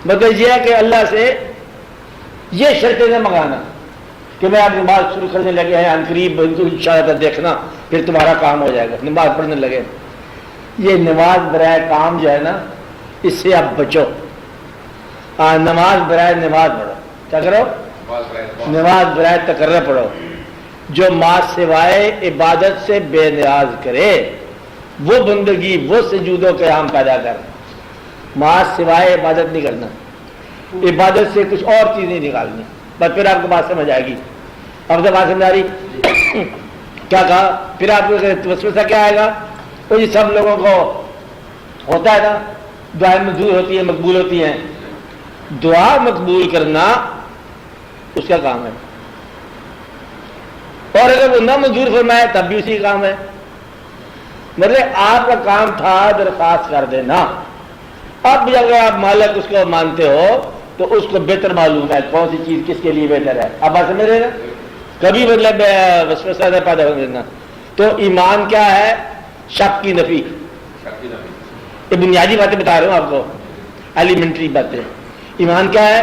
مطلب یہ ہے کہ اللہ سے یہ شرطیں نہ منگانا کہ میں آپ نماز شروع کرنے لگے ہیں، قریب انشاءاللہ دیکھنا پھر تمہارا کام ہو جائے گا، نماز پڑھنے لگے۔ یہ نماز برائے کام جو ہے نا، اس سے آپ بچو۔ نماز برائے نماز پڑھو، کیا کرو؟ نماز برائے تقرر پڑھو۔ جو ماں سوائے عبادت سے بے نیاز کرے وہ بندگی، وہ سجود و قیام پیدا کر۔ ماں سوائے عبادت نہیں کرنا، عبادت سے کچھ اور چیز نہیں نکالنی، بس پھر آپ کو بات سمجھ آئے گی۔ اب تو بات سمجھ آ رہی؟ کیا کہا پھر آپ کو وسوسہ کیا آئے گا؟ وہ یہ سب لوگوں کو ہوتا ہے نا، دعائیں منظور ہوتی ہیں، مقبول ہوتی ہیں، دعا مقبول کرنا اس کا کام ہے، اور اگر وہ نہ منظور فرمائے تب بھی اسی کا کام ہے۔ مطلب آپ کا کام تھا درخواست کر دینا، اب بھی اگر آپ مالک اس کو مانتے ہو تو اس کو بہتر معلوم ہے کون سی چیز کس کے لیے بہتر ہے۔ اب بات سمجھ رہے نا؟ کبھی مطلب وسوسہ نہ پیدا ہو دینا۔ تو ایمان کیا ہے؟ شک کی نفی۔ یہ بنیادی باتیں بتا رہا ہوں آپ کو، ایلیمنٹری باتیں۔ ایمان کیا ہے؟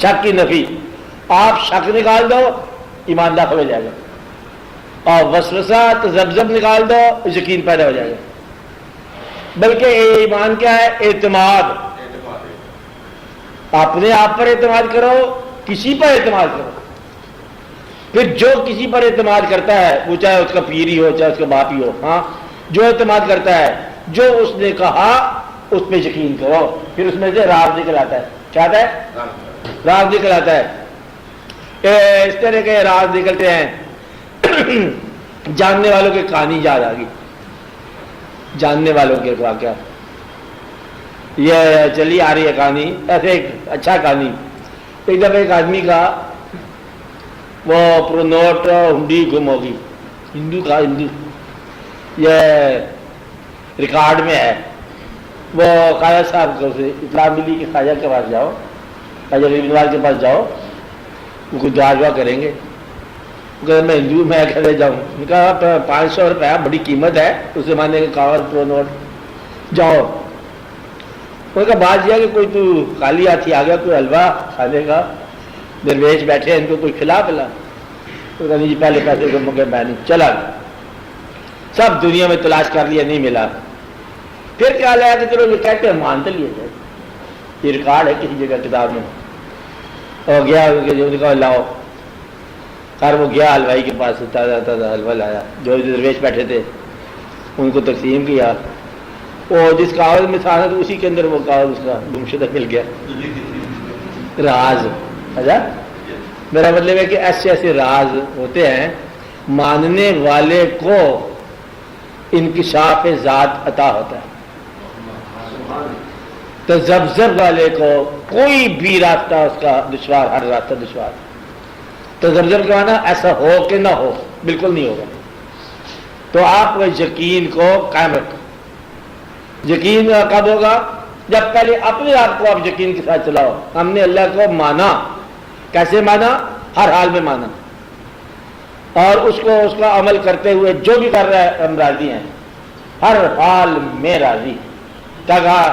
شک کی نفی۔ آپ شک نکال دو ایمان داخل ہو جائے گا، اور وسوسہ تذبذب نکال دو یقین پیدا ہو جائے گا۔ بلکہ ایمان کیا ہے؟ اعتماد۔ اپنے آپ پر اعتماد کرو، کسی پر اعتماد کرو، پھر جو کسی پر اعتماد کرتا ہے وہ چاہے اس کا پیر ہی ہو چاہے اس کا باپ ہی ہو، ہاں جو اعتماد کرتا ہے جو اس نے کہا اس پہ یقین کرو. پھر اس میں سے راز نکل آتا ہے. کیا آتا ہے؟ راز نکل آتا ہے. اس طرح کے راز نکلتے ہیں. جاننے والوں کی کہانی یاد آ گئی. جاننے والوں کے واقعہ یہ چلی آ رہی ہے کہانی. ایسے ایک اچھا کہانی. ایک دفعہ ایک آدمی کا وہ پرونوٹ ہنڈی گم ہوگی. ہندو کا ہندو یہ ریکارڈ میں ہے. وہ خواجہ صاحب کو سے اطلاع ملی کہ خواجہ کے پاس جاؤ, خواجہ غریب نواز کے پاس جاؤ, وہ کچھ دعا دعا کریں گے. میں ہندو میں کھڑے جاؤں. نے کہا 500 روپیہ بڑی قیمت ہے اس زمانے کے کاغذ پرو نوٹ. جاؤ. انہوں نے کہا بات یہ کہ کوئی تو خالی ہاتھی آ گیا, کوئی حلوہ کھانے کا, درویش بیٹھے ہیں ان کو کوئی کھلا پلا. تو کہا جی پہلے پیسے کو مگر میں نہیں. چلا سب دنیا میں تلاش کر لیا, نہیں ملا. پھر کیا لایا کہ چلو یہ کہتے ہیں مان تو لیے جائے, یہ ریکارڈ ہے کسی جگہ کتاب میں. اور گیا جو نے کہا لاؤ. خیر وہ گیا حلوائی کے پاس, تازہ تازہ حلوہ لایا. جو درویش بیٹھے تھے ان کو تقسیم کیا. وہ جس کاغذ میں تھا تو اسی کے اندر وہ کاغذ اس کا گمشدہ مل گیا. راز. اچھا میرا مطلب ہے کہ ایسے ایسے راز ہوتے ہیں ماننے والے کو انکشاف ذات عطا ہوتا ہے. تذبذب والے کو کوئی بھی راستہ اس کا دشوار, ہر راستہ دشوار. تذبذب کا معنی ایسا ہو کہ نہ ہو, بالکل نہیں ہوگا. تو آپ یقین کو قائم رکھو. یقین کب ہوگا؟ جب پہلے اپنے آپ کو آپ یقین کے ساتھ چلاؤ. ہم نے اللہ کو مانا. کیسے مانا؟ ہر حال میں مانا, اور اس کو اس کا عمل کرتے ہوئے جو بھی کر رہا ہے ہم راضی ہیں, ہر حال میں راضی. کیا کہا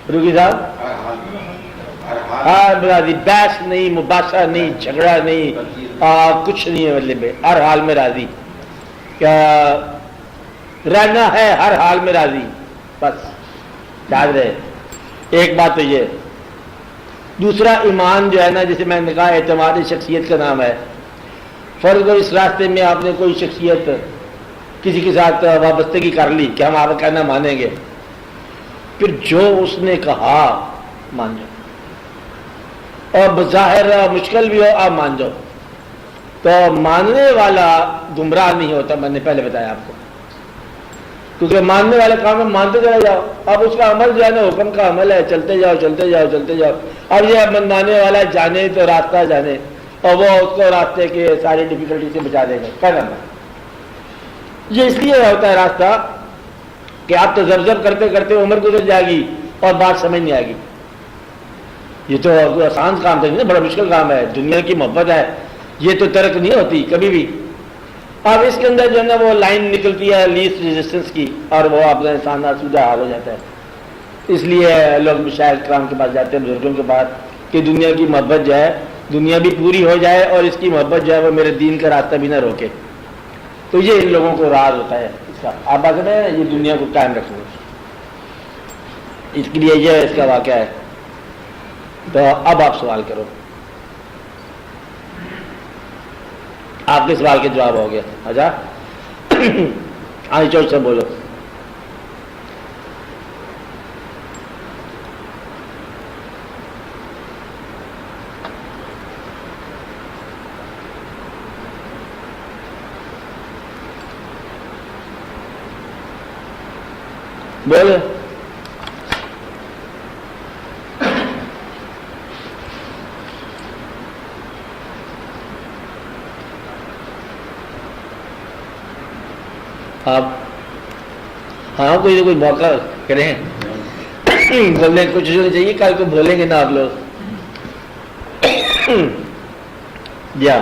روگی صاحب؟ ہر راضی. بحث نہیں, مباحثہ نہیں, جھگڑا نہیں, کچھ نہیں ہے. مطلب ہر حال میں راضی. کیا رہنا ہے ہر حال میں راضی, بس یاد رہے. ایک بات تو یہ. دوسرا ایمان جو ہے نا, جسے میں نے کہا اعتماد شخصیت کا نام ہے. فرض کرو اس راستے میں آپ نے کوئی شخصیت کسی کے ساتھ وابستگی کر لی کہ ہم آپ کا کہنا مانیں گے, پھر جو اس نے کہا مان جاؤ, اور بظاہر مشکل بھی ہو آپ مان جاؤ. تو ماننے والا گمراہ نہیں ہوتا, میں نے پہلے بتایا آپ کو. کیونکہ ماننے والے کام میں مانتے چلے جاؤ. اب اس کا عمل جو ہے نا حکم کا عمل ہے, چلتے جاؤ چلتے جاؤ چلتے جاؤ. اب یہ منانے والا جانے تو راستہ جانے, اور وہ اس کو راستے کے ساری ڈیفیکلٹی سے بچا دے گا. کیا کرنا؟ یہ اس لیے ہوتا ہے راستہ کہ آپ تو زب کرتے کرتے عمر گزر جائے گی اور بات سمجھ نہیں آئے گی. یہ تو کوئی آسان کام نہیں, بڑا مشکل کام ہے. دنیا کی محبت ہے, یہ تو ترک نہیں ہوتی کبھی بھی. اب اس کے اندر جو ہے نا وہ لائن نکلتی ہے لیسٹ ریزسٹنس کی, اور وہ اپنا انسان آسودہ حال ہو جاتا ہے. اس لیے لوگ مشاہد کرام کے پاس جاتے ہیں, بزرگوں کے پاس, کہ دنیا کی محبت جو ہے دنیا بھی پوری ہو جائے, اور اس کی محبت جو ہے وہ میرے دین کا راستہ بھی نہ روکے. تو یہ ان لوگوں کو راز ہوتا ہے اس کا. آپ بات کریں یہ دنیا کو قائم رکھنا, اس کے لیے یہ اس کا واقعہ ہے. تو اب آپ سوال کرو. آپ کے سوال کے جواب ہو گیا. اچھا آج چوٹ سے بولو. بولے. آپ ہاں کوئی نہ کوئی موقع کریں, بولنے کی کوشش ہونی چاہیے. کل کو بولیں گے نا آپ لوگ. یا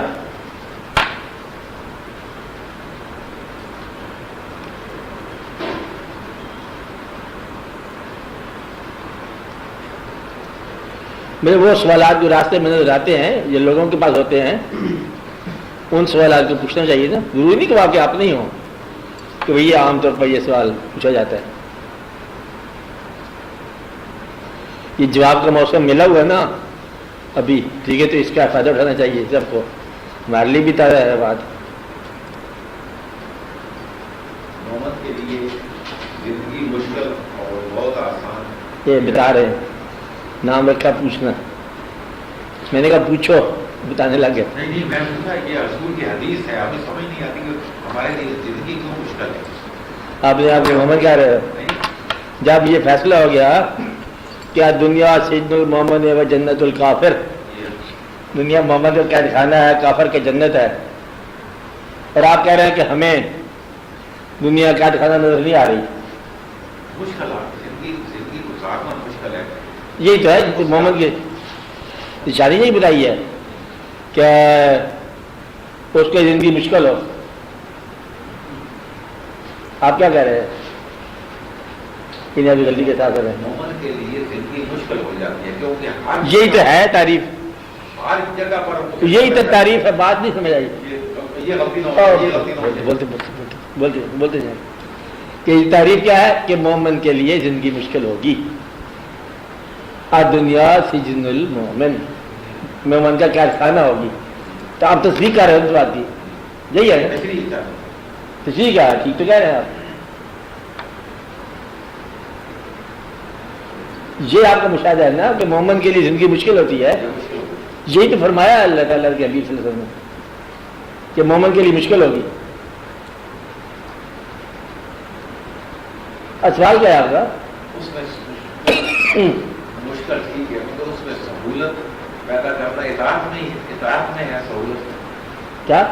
میرے وہ سوالات جو راستے میں نظر آتے ہیں, یہ لوگوں کے پاس ہوتے ہیں, ان سوالات کو پوچھنا چاہیے نا. ضروری نہیں کہ واقعی آپ نہیں ہوں, کہ بھئی عام طور پر یہ سوال پوچھا جاتا ہے. یہ جواب کا موسم ملا ہوا ہے نا ابھی, ٹھیک ہے, تو اس کا فائدہ اٹھانا چاہیے سب کو. ہمارے لیے بھی تازہ ہے بات. محمد کے لیے زندگی یہ بتا رہے ہیں نام رکھا پوچھنا. میں نے کہا پوچھو, بتانے لگ گئے. نہیں میں پوچھا کہ رسول کی حدیث ہے, ہمیں سمجھ نہیں آتی کہ ہمارے لیے زندگی کیوں مشکل ہے. آپ نے آپ کے محمد کیا رہے جب یہ فیصلہ ہو گیا کیا دنیا سجن المومن و جنت الکافر, دنیا محمد کا قید خانہ ہے, کافر کے جنت ہے, اور آپ کہہ رہے ہیں کہ ہمیں دنیا قید خانہ نظر نہیں آ رہی. مشکل ہے زندگی گزارنا مشکل ہے. یہی تو ہے محمد کی نشانی نہیں بتائی ہے کہ اس کی زندگی مشکل ہو. آپ کیا کہہ رہے ہیں؟ انہیں ابھی جلدی کے ساتھ رہے ہیں. مومن کے لیے زندگی مشکل ہو جاتی ہے کیونکہ ہر یہی تو ہے تعریف, ہر جگہ پر یہی تو تعریف ہے. بات نہیں سمجھ آئی. یہ غلطی نہ ہو, یہ غلطی نہ ہو. بولتے جائیں کہ تعریف کیا ہے کہ مومن کے لیے زندگی مشکل ہوگی. دنیا سجن المومن, مومن کا کیا خانہ ہوگی. تو آپ تصدیق کر رہے ہیں اس بات کی, یہی ہے تصدیق کیا ہے. ٹھیک تو کہہ رہے ہیں آپ. یہ آپ کا مشاہدہ ہے نا کہ مومن کے لیے زندگی مشکل ہوتی ہے. یہی تو فرمایا اللہ تعالیٰ کے حبیب صلی اللہ علیہ وسلم نے کہ مومن کے لیے مشکل ہوگی. سوال کیا ہے آپ کا؟ اس میں مشکل ٹھیک ہے مگر اس میں سہولت پیدا کرنا اطاعت نہیں ہے. اطاعت میں ہے سہولت. کیا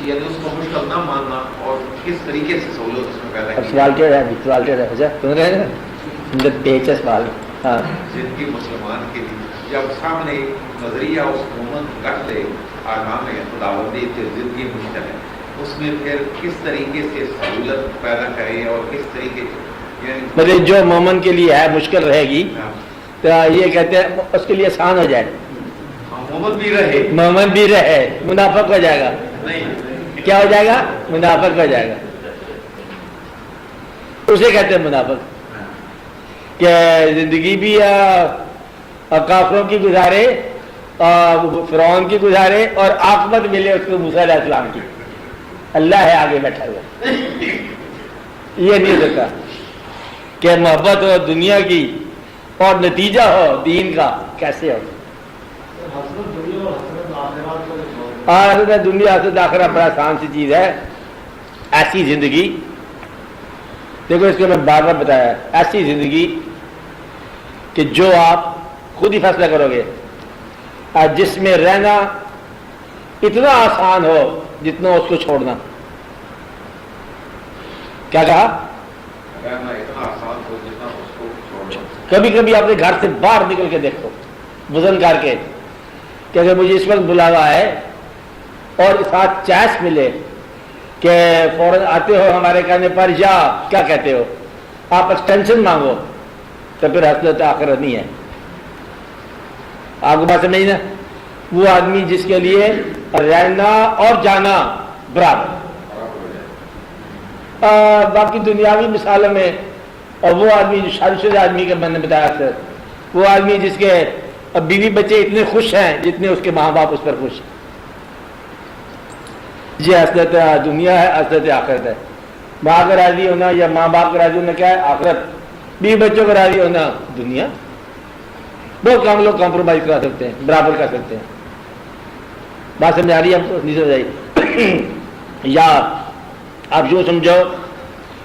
یعنی اس کو مشکل نہ ماننا اور کس طریقے سے سہولت اس میں پیدا اب کی. سوال کیا ہے؟ سوال کیا ہے؟ سن رہے ہیں نا پیچا سوال. ہاں زندگی مسلمان کے لیے جب سامنے نظریہ اس مومن رکھ لے آرام خداوندی کی زندگی مشکل ہے, اس میں پھر کس طریقے سے سہولت پیدا کرے اور کس طریقے یعنی مطلب جو مومن کے لیے ہے مشکل رہے گی تو یہ کہتے ہیں اس کے لیے آسان ہو جائے. مومن بھی رہے مومن بھی رہے, منافق ہو جائے گا. نہیں کیا ہو جائے گا؟ منافق ہو جائے گا. اسے کہتے ہیں منافق کہ زندگی بھی کافروں کی گزارے, فرعون کی گزارے, اور عاقبت ملے اس کو موسیٰ علیہ السلام کی. اللہ ہے آگے بیٹھا ہوا. یہ نہیں ہوتا کہ محبت ہو دنیا کی اور نتیجہ ہو دین کا. کیسے ہو؟ دنیا حسرت آخرت بڑا آسان سی چیز ہے. ایسی زندگی دیکھو, اس کو میں بار بار بتایا, ایسی زندگی کہ جو آپ خود ہی فیصلہ کرو گے, جس میں رہنا اتنا آسان ہو جتنا اس کو چھوڑنا. کیا کہا؟ رہنا اتنا آسان ہو جتنا اس کو چھوڑنا. کبھی کبھی اپنے گھر سے باہر نکل کے دیکھو وزن کر کے کہ اگر مجھے اس وقت بلاوا ہے اور ساتھ چیس ملے کہ فوراً آتے ہو ہمارے کہنے پر, یا کیا کہتے ہو آپ ایکسٹینشن مانگو, تو پھر حسرت آخرت نہیں ہے. آپ کو بات سمجھ نا, وہ آدمی جس کے لیے رہنا اور جانا برابر. باقی دنیاوی مثالوں میں, اور وہ آدمی جو شادی شدہ آدمی کا میں نے بتایا اکثر, وہ آدمی جس کے اب بیوی بچے اتنے خوش ہیں جتنے اس کے ماں باپ اس پر خوش ہیں. یہ حسرت دنیا ہے, حسرت آخرت ہے. ماں کا راضی ہونا یا ماں باپ کا راضی ہونا کیا ہے؟ آخرت. بیوی بچوں کا راضی ہونا دنیا. بہت کم لوگ کمپرومائز کر سکتے ہیں, برابر کر سکتے ہیں. بات سمجھ آ رہی ہے؟ ہم تو نہیں سمجھ آئی. یا آپ یوں سمجھو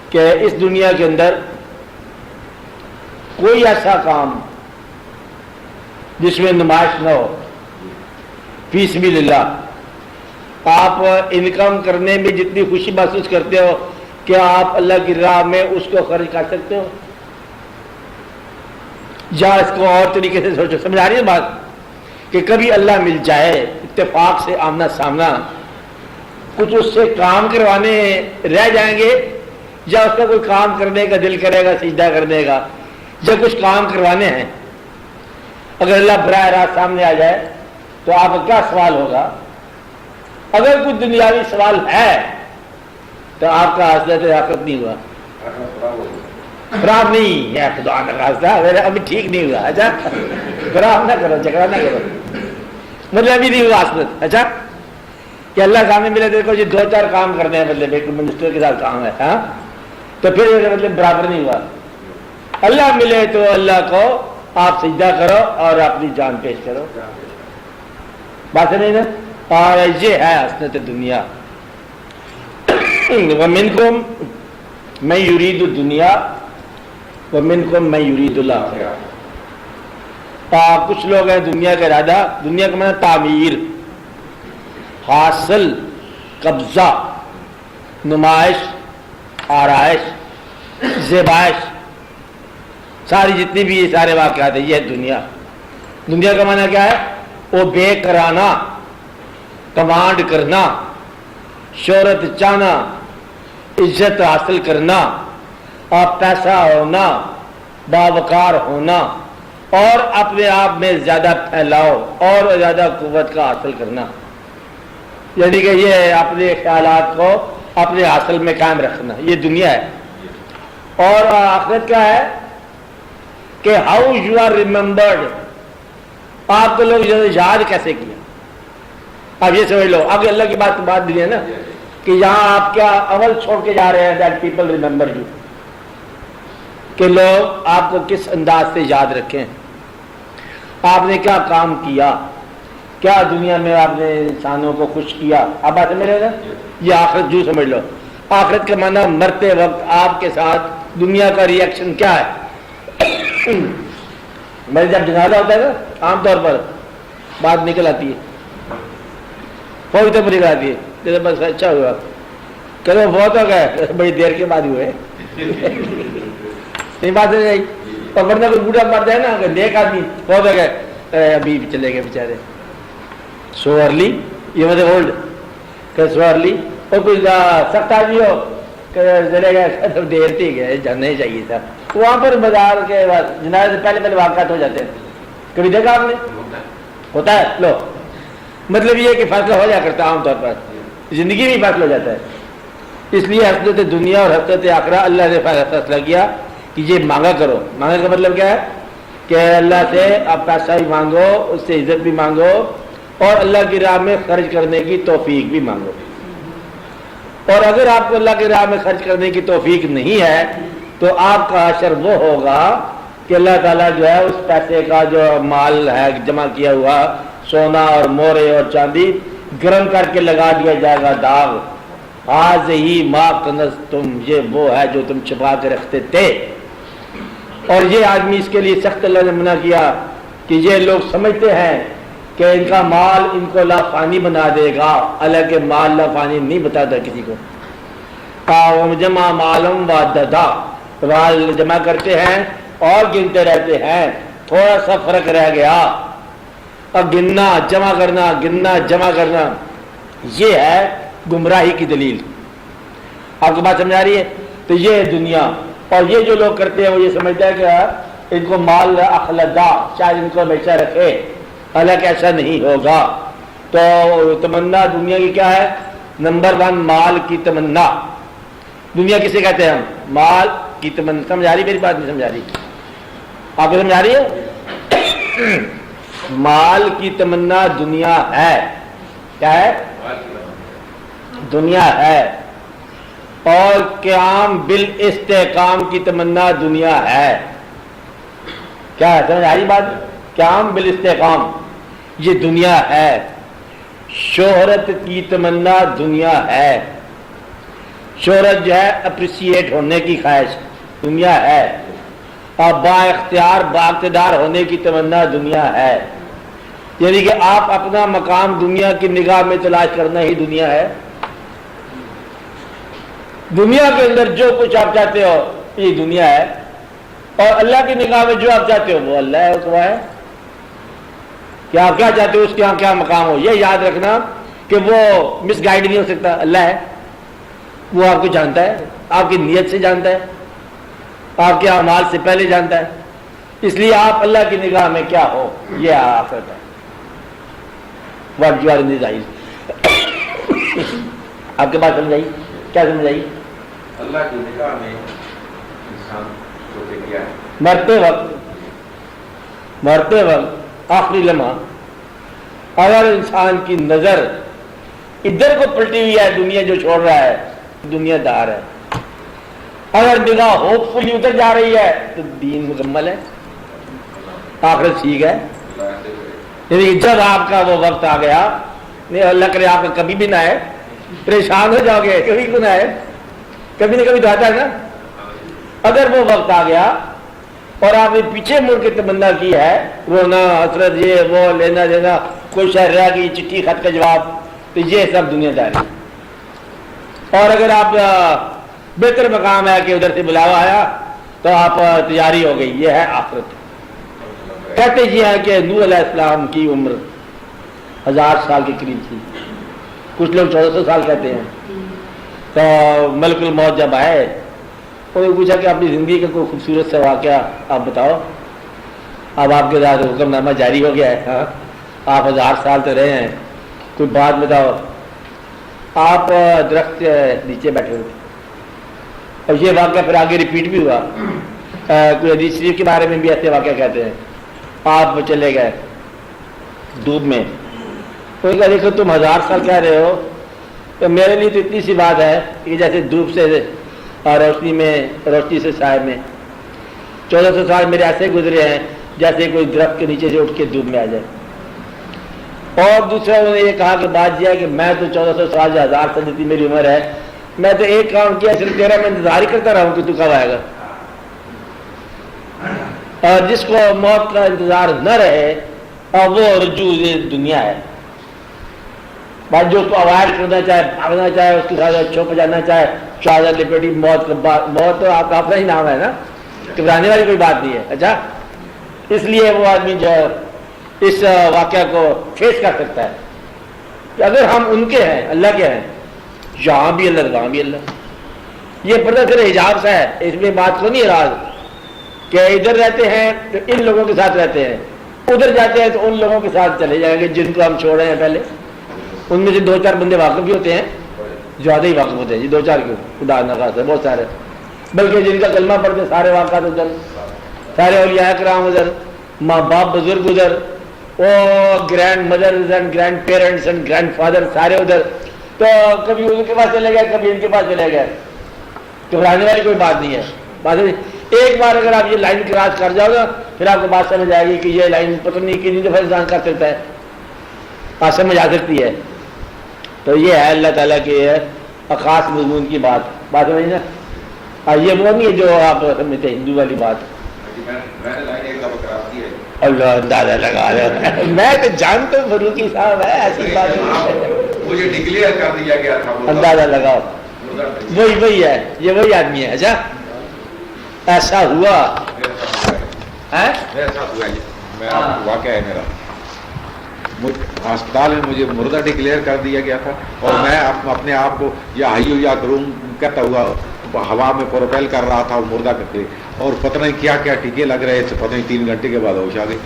کہ اس دنیا کے اندر کوئی ایسا کام جس میں نمائش نہ ہو, فی سبیل اللہ. آپ انکم کرنے میں جتنی خوشی محسوس کرتے ہو, کیا آپ اللہ کی راہ میں اس کو خرچ کر سکتے ہو؟ یا اس کو اور طریقے سے سوچو. سمجھ آ رہی ہے بات کہ کبھی اللہ مل جائے, اتفاق سے آمنا سامنا, کچھ اس سے کام کروانے رہ جائیں گے, یا اس کا کوئی کام کرنے کا دل کرے گا, سجدہ کرنے کا, یا کچھ کام کروانے ہیں. اگر اللہ براہ راست سامنے آ جائے تو آپ کا کیا سوال ہوگا؟ اگر کچھ دنیاوی سوال ہے تو آپ کا حسرت آخرت نہیں ہوا, خراب نہیں ہے. خدا کا راستہ ابھی ٹھیک نہیں ہوا. اچھا خراب نہ کرو, جھگڑا نہ کرو, مطلب ابھی نہیں ہوا حسرت. اچھا کہ اللہ سامنے ملے دیکھو جی 2-4 کام کرنے ہیں, مطلب ایک منسٹر کے ساتھ کام ہے, ہاں, تو پھر مطلب برابر نہیں ہوا. اللہ ملے تو اللہ کو آپ سجدہ کرو اور اپنی جان پیش کرو. بات نہیں نا. اور یہ ہے حسنت دنیا. ومنکم من یرید الدنیا ومنکم من یرید الآخرہ. کچھ لوگ ہیں دنیا کا ارادہ, دنیا کا معنی تعمیر, حاصل, قبضہ, نمائش, آرائش, زیبائش, ساری جتنی بھی یہ سارے واقعات ہیں, یہ ہے دنیا. دنیا کا معنی کیا ہے؟ وہ بے کرانا, کمانڈ کرنا, شہرت چاہنا, عزت حاصل کرنا, اور پیسہ ہونا, باوقار ہونا, اور اپنے آپ میں زیادہ پھیلاؤ اور زیادہ قوت کا حاصل کرنا. یعنی کہ یہ اپنے خیالات کو اپنے حاصل میں قائم رکھنا, یہ دنیا ہے. اور آخرت کیا ہے کہ ہاؤ یو آر ریممبرڈ, آپ کو لوگ یاد کیسے کیا. اب یہ سمجھ لو, اب اللہ کی بات بھی ہے نا کہ یہاں آپ کیا عمل چھوڑ کے جا رہے ہیں, دیٹ پیپل ریممبر یو, کہ لوگ آپ کو کس انداز سے یاد رکھیں, آپ نے کیا کام کیا, کیا دنیا میں آپ نے انسانوں کو خوش کیا. اب بات سمجھ رہے نا, یہ آخرت جو سمجھ لو. آخرت کا معنی مرتے وقت آپ کے ساتھ دنیا کا ری ایکشن کیا ہے. میرے جب جنازہ ہوتا ہے نا, عام طور پر بات نکل آتی ہے, فوج تو نکل آتی ہے, بس اچھا ہوا, چلو بہت ہو گئے, بڑی دیر کے بعد ہوئے. نہیں بات ہے نہیں, اور ورنہ کوئی بوڑھا مر جائے نا, اگر نیک آدمی بہت ہو گئے, ابھی چلے گئے بیچارے, سو ارلی, یہ مطلب اولڈ کہ سو ارلی. اور کوئی سخت آدمی ہو کہ چلے گئے, دیر تھی گئے, جانا ہی چاہیے تھا. وہاں پر بازار کے جنازے سے پہلے واقعات ہو جاتے ہیں. کبھی دیکھا آپ نے؟ ہوتا ہے. لو مطلب یہ کہ فیصلہ ہو جا کرتا ہے, عام طور پر زندگی میں فیصلہ ہو جاتا ہے. اس لیے حسرت دنیا اور حسرت آخرہ اللہ نے فیصلہ کیا کہ یہ مانگا کرو. مانگنے کا مطلب کیا ہے کہ اللہ سے آپ پیسہ بھی مانگو, اس سے عزت بھی مانگو, اور اللہ کی راہ میں خرچ کرنے کی توفیق بھی مانگو. اور اگر آپ کو اللہ کی راہ میں خرچ کرنے کی توفیق نہیں ہے تو آپ کا حشر وہ ہوگا کہ اللہ تعالیٰ جو ہے اس پیسے کا جو مال ہے جمع کیا ہوا, سونا اور مورے اور چاندی, گرم کر کے لگا دیا جائے گا داغ. آج ہی ماں کنز تم, یہ وہ ہے جو تم چھپا کے رکھتے تھے. اور یہ آدمی اس کے لیے سخت اللہ نے منع کیا کہ یہ لوگ سمجھتے ہیں کہ ان کا مال ان کو لافانی بنا دے گا, حالانکہ مال لافانی نہیں بتاتا کسی کو. جمع معلوم و ددا, مال جمع کرتے ہیں اور گنتے رہتے ہیں, تھوڑا سا فرق رہ گیا. اب گننا جمع کرنا, گننا جمع کرنا, یہ ہے گمراہی کی دلیل. آپ کو بات سمجھ آ رہی ہے؟ تو یہ ہے دنیا. اور یہ جو لوگ کرتے ہیں وہ یہ سمجھتا ہے کہ ان کو مال اخلدا, شاید ان کو ہمیشہ رکھے, حالانکہ ایسا نہیں ہوگا. تو تمنا دنیا کی کیا ہے؟ نمبر 1 مال کی تمنا. دنیا کسے کہتے ہیں ہم؟ مال کی تمنا. سمجھ آ رہی میری بات؟ نہیں سمجھ آ رہی آپ کو؟ سمجھ آ رہی ہے؟ مال کی تمنا دنیا ہے. کیا ہے؟ دنیا ہے. اور قیام بالاستحکام کی تمنا دنیا ہے. کیا ہے؟ سمجھ آ رہی بات؟ قیام بالاستحکام یہ دنیا ہے. شہرت کی تمنا دنیا ہے. شہرت جو ہے اپریسیٹ ہونے کی خواہش دنیا ہے. اور با اختیار با اقتدار ہونے کی تمنا دنیا ہے. یعنی کہ آپ اپنا مقام دنیا کی نگاہ میں تلاش کرنا ہی دنیا ہے. دنیا کے اندر جو کچھ آپ چاہتے ہو یہ دنیا ہے, اور اللہ کی نگاہ میں جو آپ چاہتے ہو وہ اللہ ہے. اس ہے کہ آپ کیا چاہتے ہو اس کے یہاں کیا مقام ہو. یہ یاد رکھنا کہ وہ مس گائیڈ نہیں ہو سکتا. اللہ ہے, وہ آپ کو جانتا ہے, آپ کی نیت سے جانتا ہے, آپ کے اعمال سے پہلے جانتا ہے. اس لیے آپ اللہ کی نگاہ میں کیا ہو یہ آخرت ہے. What you are in his eyes. آپ کے پاس سمجھ آئی؟ کیا سمجھ آئی؟ اللہ کی نگاہ میں انسان کو کیا ہے, مرتے وقت آخری لمحہ اگر انسان کی نظر ادھر کو پلٹی ہوئی ہے, دنیا جو چھوڑ رہا ہے دنیا دار ہے, اگر نگاہ ہوپ فلی ادھر جا رہی ہے تو دین مکمل ہے، آخرت ٹھیک ہے. یعنی جب آپ کا وہ وقت آ گیا، نہیں اللہ کرے آپ کا کبھی بھی نہ آئے، پریشان ہو جاؤ گے، کبھی کیوں نہ آئے، کبھی نہ کبھی تو آتا ہے نا. اگر وہ وقت آ گیا اور آپ نے پیچھے مڑ کے تمنا کی ہے، رونا حسرت یہ وہ لینا دینا، کوئی شہر رہ گئی چٹھی خط کا جواب، تو یہ سب دنیا داری. اور اگر آپ بہتر مقام ہے کہ ادھر سے بلاوا آیا تو آپ تیاری ہو گئی، یہ ہے آخرت. کہتے یہ ہے کہ نوح علیہ السلام کی عمر 1000 سال کے قریب تھی، کچھ لوگ 1400 سال کہتے ہیں. تو ملک الموت جب آئے، انہوں نے پوچھا کہ اپنی زندگی کا کوئی خوبصورت سا واقعہ آپ بتاؤ. اب آپ کے ساتھ حکم نامہ جاری ہو گیا ہے، ہاں آپ 1000 سال تو رہے ہیں، کوئی بات بتاؤ. آپ درخت کے نیچے بیٹھے ہوئے اور یہ واقعہ پھر آگے ریپیٹ بھی ہوا. کوئی حدیث شریف کے بارے میں بھی ایسے واقعہ کہتے ہیں. آپ چلے گئے دھوپ میں، کوئی کہا دیکھو تم 1000 سال کہہ رہے ہو، تو میرے لیے تو اتنی سی بات ہے کہ جیسے دھوپ سے روشنی میں، روشنی سے سائے میں 1400 سال میرے ایسے گزرے ہیں جیسے کوئی درخت کے نیچے سے اٹھ کے دھوپ میں آ جائے. اور دوسرا انہوں نے یہ کہا کہ بات یہ ہے کہ میں تو 1400 سال یا 1000 سال جتنی میری عمر ہے، میں تو ایک کام کیا صرف تیرا میں انتظار ہی کرتا رہا ہوں کہ تو کب آئے گا. اور جس کو موت کا انتظار نہ رہے اور وہ رجوع یہ دنیا ہے. بات جو اس کو اوائڈ کرنا چاہے، بھاگنا چاہے، اس کے ساتھ چھپ جانا چاہے، شہادت لپیٹی موت کا، موت تو آپ کا اپنا ہی نام ہے نا، گھبرانے والی کوئی بات نہیں ہے. اچھا، اس لیے وہ آدمی جو اس واقعہ کو فیس کر سکتا ہے کہ اگر ہم ان کے ہیں، اللہ کے ہیں، یہاں بھی اللہ وہاں بھی اللہ. یہ پردہ صرف حجاب سا ہے، اس میں بات کو نہیں راز کہ ادھر رہتے ہیں تو ان لوگوں کے ساتھ رہتے ہیں، ادھر جاتے ہیں تو ان لوگوں کے ساتھ چلے جائیں گے جن کو ہم چھوڑے ہیں. پہلے ان میں سے 2-4 بندے واقف بھی ہوتے ہیں، زیادہ ہی واقف ہوتے ہیں جی، 2-4 کیوں، خدا نہ خاص ہے بہت سارے، بلکہ جن کا کلمہ پڑھتے سارے واقعات ادھر، سارے اولیاء کرام ادھر، ماں باپ بزرگ ادھر، اور grandmothers and grandparents and grandfather سارے ادھر. تو کبھی ان کے پاس چلے گئے، کبھی ان کے پاس چلے گئے. گھبرانے والی کوئی بات نہیں ہے. بات ایک بار اگر آپ یہ لائن کراس کر جاؤ گا پھر آپ کو بات سمجھ آئے گی کہ یہ لائن پتہ نہیں کتنی دفعہ انسان کر سکتا ہے، بات سمجھ آ سکتی ہے. تو یہ ہے اللہ تعالیٰ کی خاص مضمون کی بات سمجھ نا. یہ وہ نہیں ہے جو آپ سمجھتے ہندو والی بات. اللہ اندازہ لگا رہا ہے، میں تو جانتا ہوں فروخی صاحب ہے، ایسی بات مجھے ڈکلیئر کر دیا گیا تھا، اندازہ لگاؤ وہی ہے، یہ وہی آدمی ہے. اچھا ایسا ہوا واقعہ ہے میرا. ہسپتال میں مجھے مردہ ڈکلیئر کر دیا گیا تھا اور میں اپنے آپ کو یا حیو یا قیوم کہتا ہوا ہوا میں پروپیل کر رہا تھا مردہ کرتے، اور پتہ نہیں کیا کیا ٹیکے لگ رہے تھے، پتہ نہیں 3 گھنٹے کے بعد ہوش آ گئی.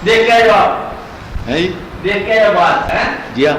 دیکھ کے دیکھ کے بات ہے جی ہاں.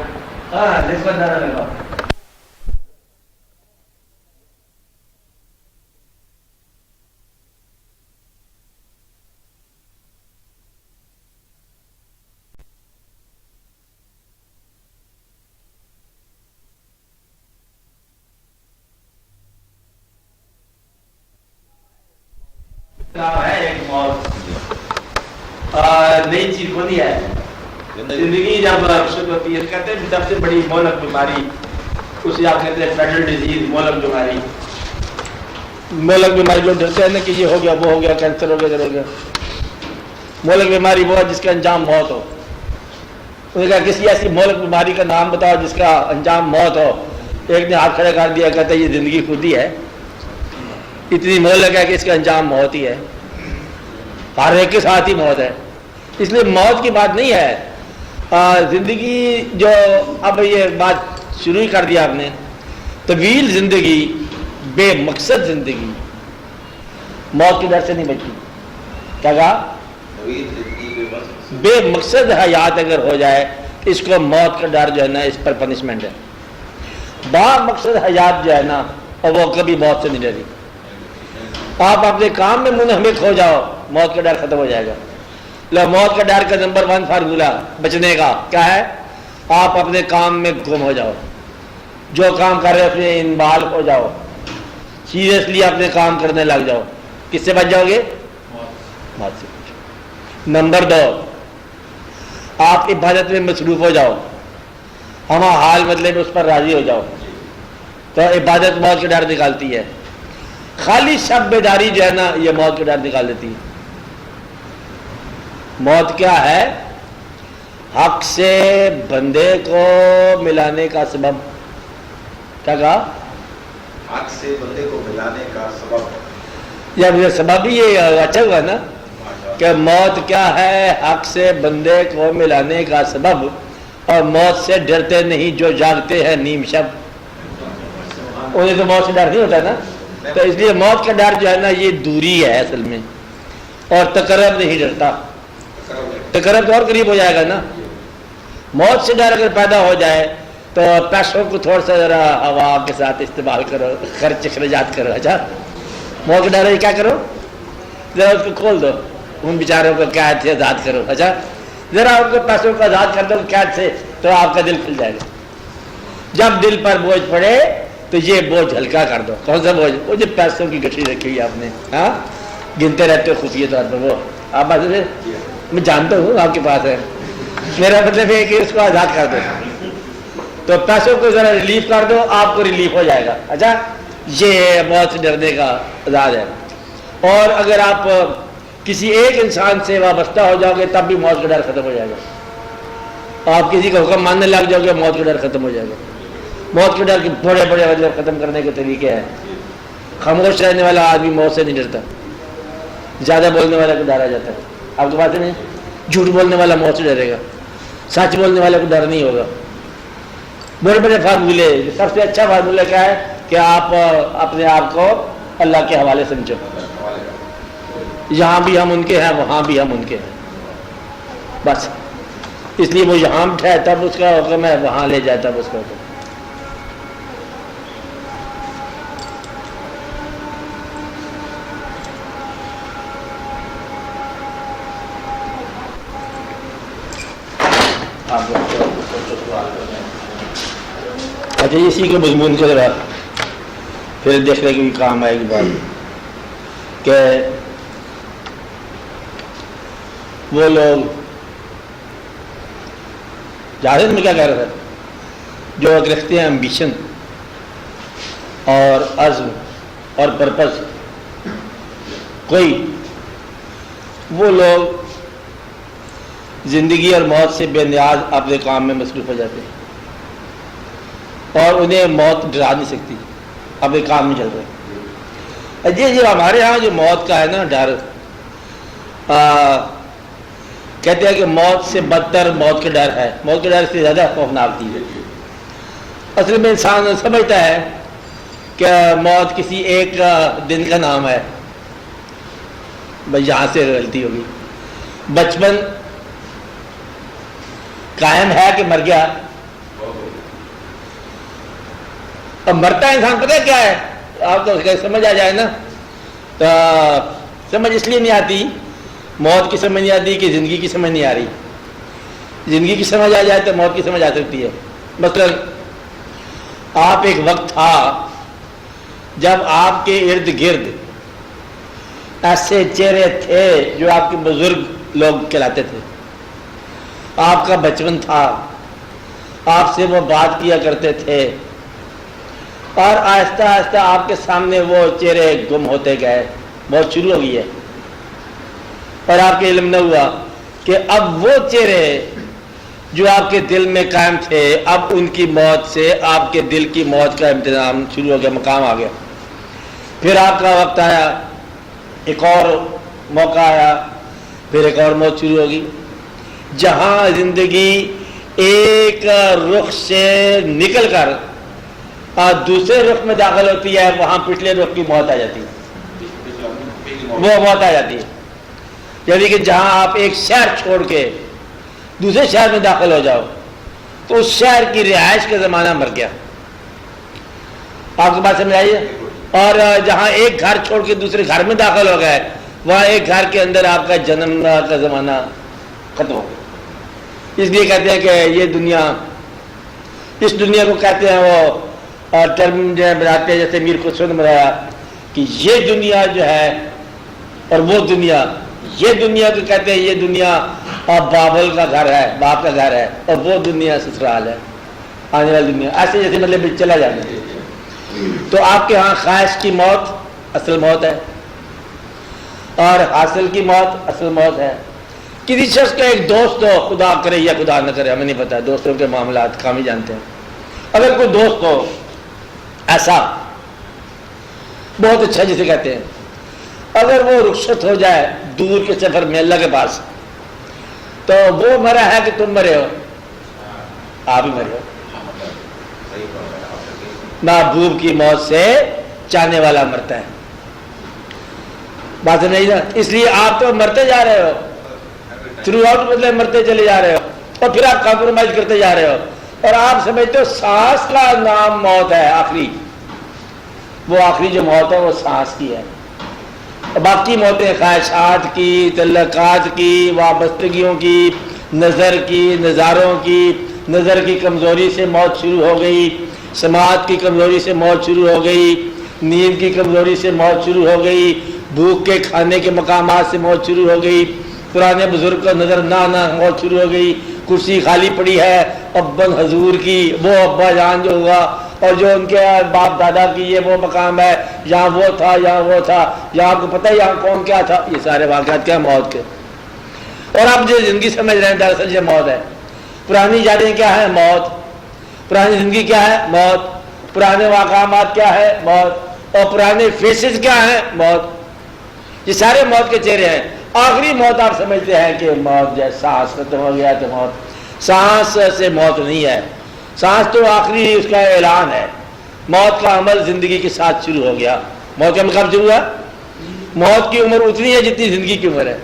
نئی چیز کھولی ہے زندگی جب شروع ہوتی ہے. کہتے ہیں سب سے بڑی مہلک بیماری اسے آپ کہتے ہیں فیٹل ڈیزیز، مہلک بیماری. مہلک بیماری لوگ ڈرتے ہیں نا کہ یہ ہو گیا وہ ہو گیا، کینسر ہو گیا ادھر ہو گیا. مہلک بیماری وہ ہے جس کا انجام موت ہو. انہوں نے کہا کسی ایسی مہلک بیماری کا نام بتاؤ جس کا انجام موت ہو. ایک نے ہاتھ کھڑا کر دیا، کہتا ہے یہ زندگی خود ہی ہے، اتنی مہلک ہے کہ اس کا انجام موت ہی ہے، ہر ایک کے ساتھ ہی موت ہے. اس لیے موت کی بات نہیں ہے. زندگی جو اب یہ بات شروع ہی کر دیا آپ نے، طویل زندگی، بے مقصد زندگی موت کے ڈر سے نہیں بچی. کیا کہا؟ بے مقصد حیات اگر ہو جائے اس کو موت کا ڈر جو ہے نا اس پر پنشمنٹ ہے. با مقصد حیات جو ہے نا اور وہ کبھی موت سے نہیں ڈری. آپ اپنے کام میں منہمک ہو جاؤ، موت کا ڈر ختم ہو جائے گا. موت کا ڈر کا نمبر 1 فارمولہ بچنے کا کیا ہے؟ آپ اپنے کام میں گم ہو جاؤ، جو کام کر رہے ہیں اس میں انوالو ہو جاؤ. سیریسلی اپنے کام کرنے لگ جاؤ. کس سے بچ جاؤ گے؟ موت سے بچ جاؤ. نمبر 2، آپ عبادت میں مصروف ہو جاؤ، ہم حال مطلب اس پر راضی ہو جاؤ، تو عبادت موت کے ڈر نکالتی ہے. خالی شب بیداری جو ہے نا یہ موت کے ڈر نکال دیتی ہے. موت کیا ہے؟ حق سے بندے کو ملانے کا سبب. کیا کہا؟ حق سے بندے کو ملانے کا سبب. جب یہ سبب ہی یہ اچھا ہوا نا کہ موت کیا ہے؟ حق سے بندے کو ملانے کا سبب، اور موت سے ڈرتے نہیں جو جاگتے ہیں نیم شب. انہیں تو موت سے ڈر نہیں ہوتا نا، تو اس لیے موت کا ڈر جو ہے نا یہ دوری ہے اصل میں، اور تقرب نہیں ڈرتا. تقرب تو اور قریب ہو جائے گا نا. موت سے ڈر اگر پیدا ہو جائے تو پیسوں کو تھوڑا سا ذرا ہوا کے ساتھ استعمال کرو، خرچ اخراجات کرو. اچھا موت کا ڈر ہے کیا کرو؟ ذرا اس کو کھول دو، ان بیچاروں کو قید سے آزاد کرو. اچھا ذرا ان کو پیسوں کو آزاد کر دو قید سے، تو آپ کا دل کھل جائے گا. جب دل پر بوجھ پڑے تو یہ بوجھ ہلکا کر دو. کون سا بوجھ؟ وہ جو پیسوں کی گٹھی رکھی ہوئی آپ نے، ہاں گنتے رہتے ہو خفیہ طور پر. وہ آپ بات میں جانتا ہوں آپ کے پاس ہے، میرا مطلب ہے کہ اس کو آزاد کر دو، تو پیسوں کو ذرا ریلیف کر دو، آپ کو ریلیف ہو جائے گا. اچھا یہ موت سے ڈرنے کا علاج ہے. اور اگر آپ کسی ایک انسان سے وابستہ ہو جاؤ گے تب بھی موت کا ڈر ختم ہو جائے گا. آپ کسی کا حکم ماننے لگ جاؤ گے موت کا ڈر ختم ہو جائے گا. موت کے ڈر کے بڑے بڑے مطلب ختم کرنے کے طریقے ہیں. خاموش رہنے والا آدمی موت سے نہیں ڈرتا، زیادہ بولنے والا کو ڈرا جاتا ہے. آپ کو بات نہیں، جھوٹ بولنے والا موت سے ڈرے گا، سچ بولنے والے کو ڈر نہیں ہوگا. بڑے بڑے فارمولے، سب سے اچھا فارمولہ کیا ہے کہ آپ اپنے آپ کو اللہ کے حوالے سمجھو. یہاں بھی ہم ان کے ہیں، وہاں بھی ہم ان کے ہیں، بس. اس لیے وہ یہاں اٹھائے تب اس کا حکم ہے، وہاں لے جائے تب اس کا حکم. اچھا اسی کے مضمون سے ذرا پھر دیکھنے کی کام آئے گی بات کہ وہ لوگ جاہد میں کیا کہہ رہے تھے جو رکھتے ہیں امبیشن اور عزم اور پرپس کوئی، وہ لوگ زندگی اور موت سے بے نیاز اپنے کام میں مصروف ہو جاتے ہیں، اور انہیں موت ڈرا نہیں سکتی، اپنے کام میں چل رہے. جی ہمارے ہاں جو موت کا ہے نا ڈر، کہتے ہیں کہ موت سے بدتر موت کا ڈر ہے، موت کے ڈر سے زیادہ خوفناک چیز ہے. اصل میں انسان سمجھتا ہے کہ موت کسی ایک دن کا نام ہے، بھائی یہاں سے غلطی ہوگی. بچپن قائم ہے کہ مر گیا؟ اب مرتا ہے انسان، پتہ ہے کیا ہے؟ آپ کو سمجھ آ جائے نا، تو سمجھ اس لیے نہیں آتی، موت کی سمجھ نہیں آتی کہ زندگی کی سمجھ نہیں آ رہی. زندگی کی سمجھ آ جائے تو موت کی سمجھ آ سکتی ہے. مثلا آپ ایک وقت تھا جب آپ کے ارد گرد ایسے چہرے تھے جو آپ کے بزرگ لوگ کہلاتے تھے. آپ کا بچپن تھا، آپ سے وہ بات کیا کرتے تھے، اور آہستہ آہستہ آپ کے سامنے وہ چہرے گم ہوتے گئے. موت شروع ہو گئی ہے اور آپ کے علم نہ ہوا کہ اب وہ چہرے جو آپ کے دل میں قائم تھے، اب ان کی موت سے آپ کے دل کی موت کا انتظام شروع ہو گیا، مقام آ گیا. پھر آپ کا وقت آیا، ایک اور موقع آیا، پھر ایک اور موت شروع ہوگی. جہاں زندگی ایک رخ سے نکل کر دوسرے رخ میں داخل ہوتی ہے، وہاں پچھلے رخ کی موت آ جاتی ہے، وہ موت آ جاتی ہے. یعنی کہ جہاں آپ ایک شہر چھوڑ کے دوسرے شہر میں داخل ہو جاؤ تو اس شہر کی رہائش کا زمانہ مر گیا. آپ کو بات سمجھ آئیے؟ اور جہاں ایک گھر چھوڑ کے دوسرے گھر میں داخل ہو گئے، وہاں ایک گھر کے اندر آپ کا جنم کا زمانہ ختم ہو گیا. اس لیے کہتے ہیں کہ یہ دنیا، اس دنیا کو کہتے ہیں وہ ٹرم جو بناتے ہیں، جیسے میر خسرو نے بنایا کہ یہ دنیا جو ہے اور وہ دنیا، یہ دنیا کو کہتے ہیں یہ دنیا اور بابل کا گھر ہے، باپ کا گھر ہے، اور وہ دنیا سسرال ہے، آنے والی دنیا، ایسے جیسے مطلب چلا جانا۔ تو آپ کے ہاں خواہش کی موت اصل موت ہے اور حاصل کی موت اصل موت ہے۔ کسی شخص کا ایک دوست ہو، خدا کرے یا خدا نہ کرے، ہمیں نہیں پتا، دوستوں کے معاملات کام ہی جانتے ہیں۔ اگر کوئی دوست ہو ایسا بہت اچھا جسے کہتے ہیں، اگر وہ رخصت ہو جائے دور کے سفر میں اللہ کے پاس، تو وہ مرا ہے کہ تم مرے ہو؟ آپ ہی مرے ہو۔ محبوب کی موت سے چاہنے والا مرتا ہے، بات نہیں نا؟ اس لیے آپ تو مرتے جا رہے ہو تھرو آؤٹ، مطلب مرتے چلے جا رہے ہو، اور پھر آپ کمپرومائز کرتے جا رہے ہو، اور آپ سمجھتے ہو سانس کا نام موت ہے، آخری وہ آخری جو موت ہے وہ سانس کی ہے، باقی موتیں خواہشات کی، تعلقات کی، وابستگیوں کی، نظر کی، نظاروں کی، نظر کی کمزوری سے موت شروع ہو گئی، سماعت کی کمزوری سے موت شروع ہو گئی، نیند کی کمزوری سے موت شروع ہو گئی، بھوک کے کھانے کے مقامات سے موت شروع ہو گئی، پرانے بزرگ کا نظر نہ آنا موت شروع ہو گئی، کرسی خالی پڑی ہے ابن حضور کی، وہ ابا جان جو ہوا، اور جو ان کے باپ دادا کی یہ وہ مقام ہے، یہاں وہ تھا، یہاں وہ تھا، یہاں آپ کو پتہ ہے یہاں کون کیا تھا، یہ سارے واقعات کیا موت کے، اور آپ جو زندگی سمجھ رہے ہیں دراصل یہ موت ہے۔ پرانی یادیں کیا ہے؟ موت۔ پرانی زندگی کیا ہے؟ موت۔ پرانے واقعات کیا ہے؟ موت۔ اور پرانے فیسز کیا ہیں؟ موت۔ یہ سارے موت کے چہرے ہیں۔ آخری موت آپ سمجھتے ہیں کہ موت جیسے سانس ختم ہو گیا تو موت، سانس سے موت نہیں ہے، سانس تو آخری اس کا اعلان ہے۔ موت کا عمل زندگی کے ساتھ شروع ہو گیا۔ موت کا عمل کب شروع ہوا؟ موت کی عمر اتنی ہے جتنی زندگی کی عمر ہے۔